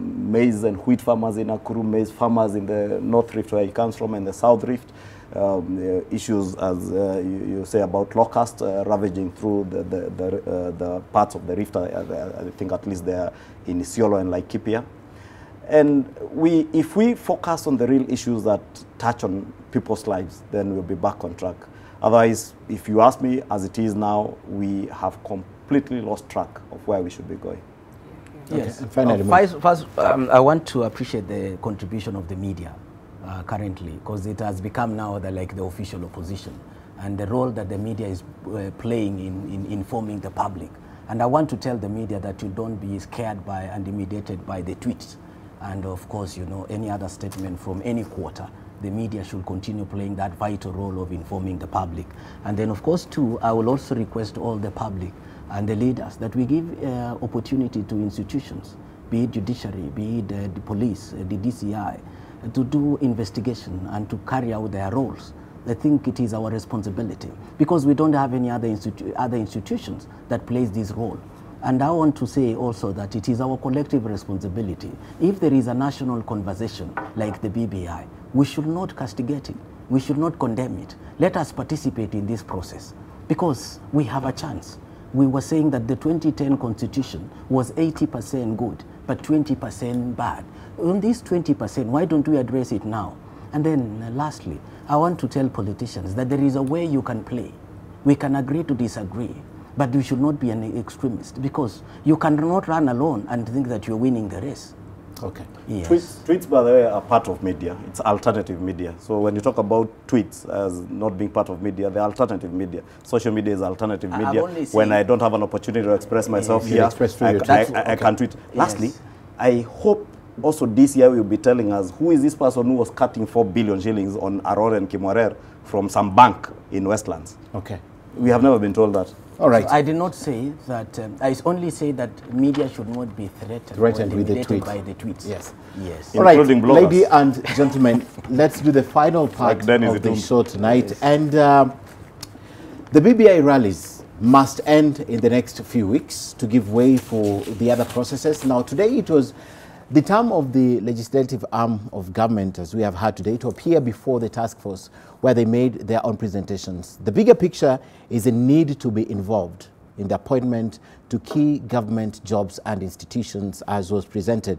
maize and wheat farmers in Nakuru, maize farmers in the North Rift where he comes from and the South Rift, issues as you say about locusts ravaging through the parts of the rift. I think at least they are in Isiolo and Laikipia. And if we focus on the real issues that touch on people's lives, then we'll be back on track. Otherwise, if you ask me, as it is now, we have completely lost track of where we should be going. Yes. Okay. Finally, first, I want to appreciate the contribution of the media currently, because it has become now like the official opposition, and the role that the media is playing in informing the public. And I want to tell the media that you don't be scared by and intimidated by the tweets. And of course, you know, any other statement from any quarter, the media should continue playing that vital role of informing the public. And then, of course, too, I will also request all the public and the leaders that we give opportunity to institutions, be it judiciary, be it the police, the DCI, to do investigation and to carry out their roles. I think it is our responsibility because we don't have any other institutions that plays this role. And I want to say also that it is our collective responsibility. If there is a national conversation like the BBI, we should not castigate it. We should not condemn it. Let us participate in this process because we have a chance. We were saying that the 2010 constitution was 80% good, but 20% bad. On this 20%, why don't we address it now? And then lastly, I want to tell politicians that there is a way you can play. We can agree to disagree, but you should not be an extremist because you cannot run alone and think that you're winning the race. Okay. Yes. Tweets, by the way, are part of media. It's alternative media. So when you talk about tweets as not being part of media, they're alternative media. Social media is alternative media. When I don't have an opportunity to express myself here, I can tweet. Yes. Lastly, I hope also this year will be telling us who is this person who was cutting 4 billion shillings on Aror and Kimorer from some bank in Westlands. Okay. We have never been told that. All right. So I did not say that. I only say that media should not be threatened with the tweet. by the tweets. Yes. Yes. All right, bloggers. Ladies and gentlemen, let's do the final part of the show tonight. Yes. And the BBI rallies must end in the next few weeks to give way for the other processes. Now, today it was the term of the legislative arm of government, as we have had today, to appear before the task force where they made their own presentations. The bigger picture is a need to be involved in the appointment to key government jobs and institutions as was presented.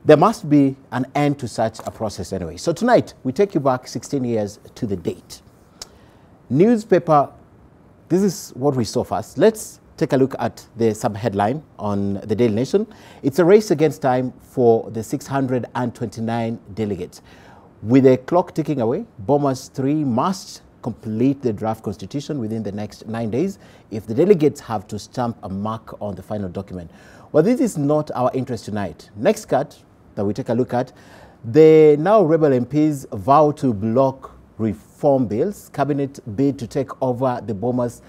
There must be an end to such a process anyway. So tonight, we take you back 16 years to the date. Newspaper, this is what we saw first. Let's take a look at the sub-headline on the Daily Nation. It's a race against time for the 629 delegates. With the clock ticking away, Bomas 3 must complete the draft constitution within the next 9 days if the delegates have to stamp a mark on the final document. Well, this is not our interest tonight. Next cut that we take a look at, the now rebel MPs vow to block reform bills. Cabinet bid to take over the Bomas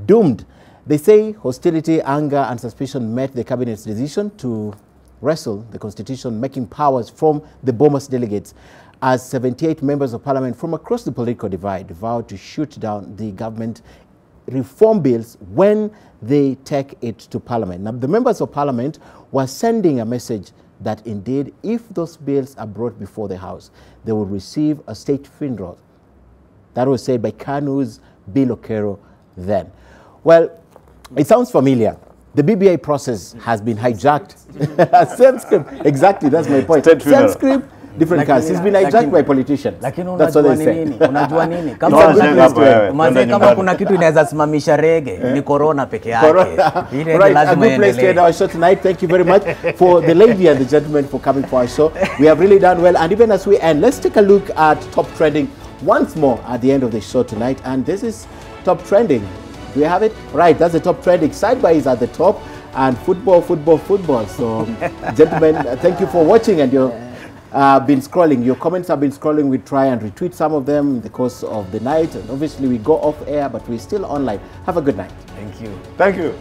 doomed. They say hostility, anger, and suspicion met the cabinet's decision to wrestle the constitution, making powers from the Bomas delegates, as 78 members of parliament from across the political divide vowed to shoot down the government reform bills when they take it to parliament. Now, the members of parliament were sending a message that indeed, if those bills are brought before the House, they will receive a state funeral. That was said by KANU's Bill Okero then. Well, it sounds familiar. The BBI process has been hijacked. Same script. Exactly, that's my point. Same script, different cast. It's been hijacked by politicians. That's what they say. Unajua nini? Kama kuna kitu inaweza simamisha rege, ni corona peke yake. Right, a good place to end our show tonight. Thank you very much for the lady and the gentleman for coming for our show. We have really done well. And even as we end, let's take a look at top trending once more at the end of the show tonight. And this is top trending. Do you have it? Right, that's the top trending. Sidebar is at the top, and football. So, gentlemen, thank you for watching, and you've been scrolling. Your comments have been scrolling. We try and retweet some of them in the course of the night, and obviously we go off air, but we're still online. Have a good night. Thank you. Thank you.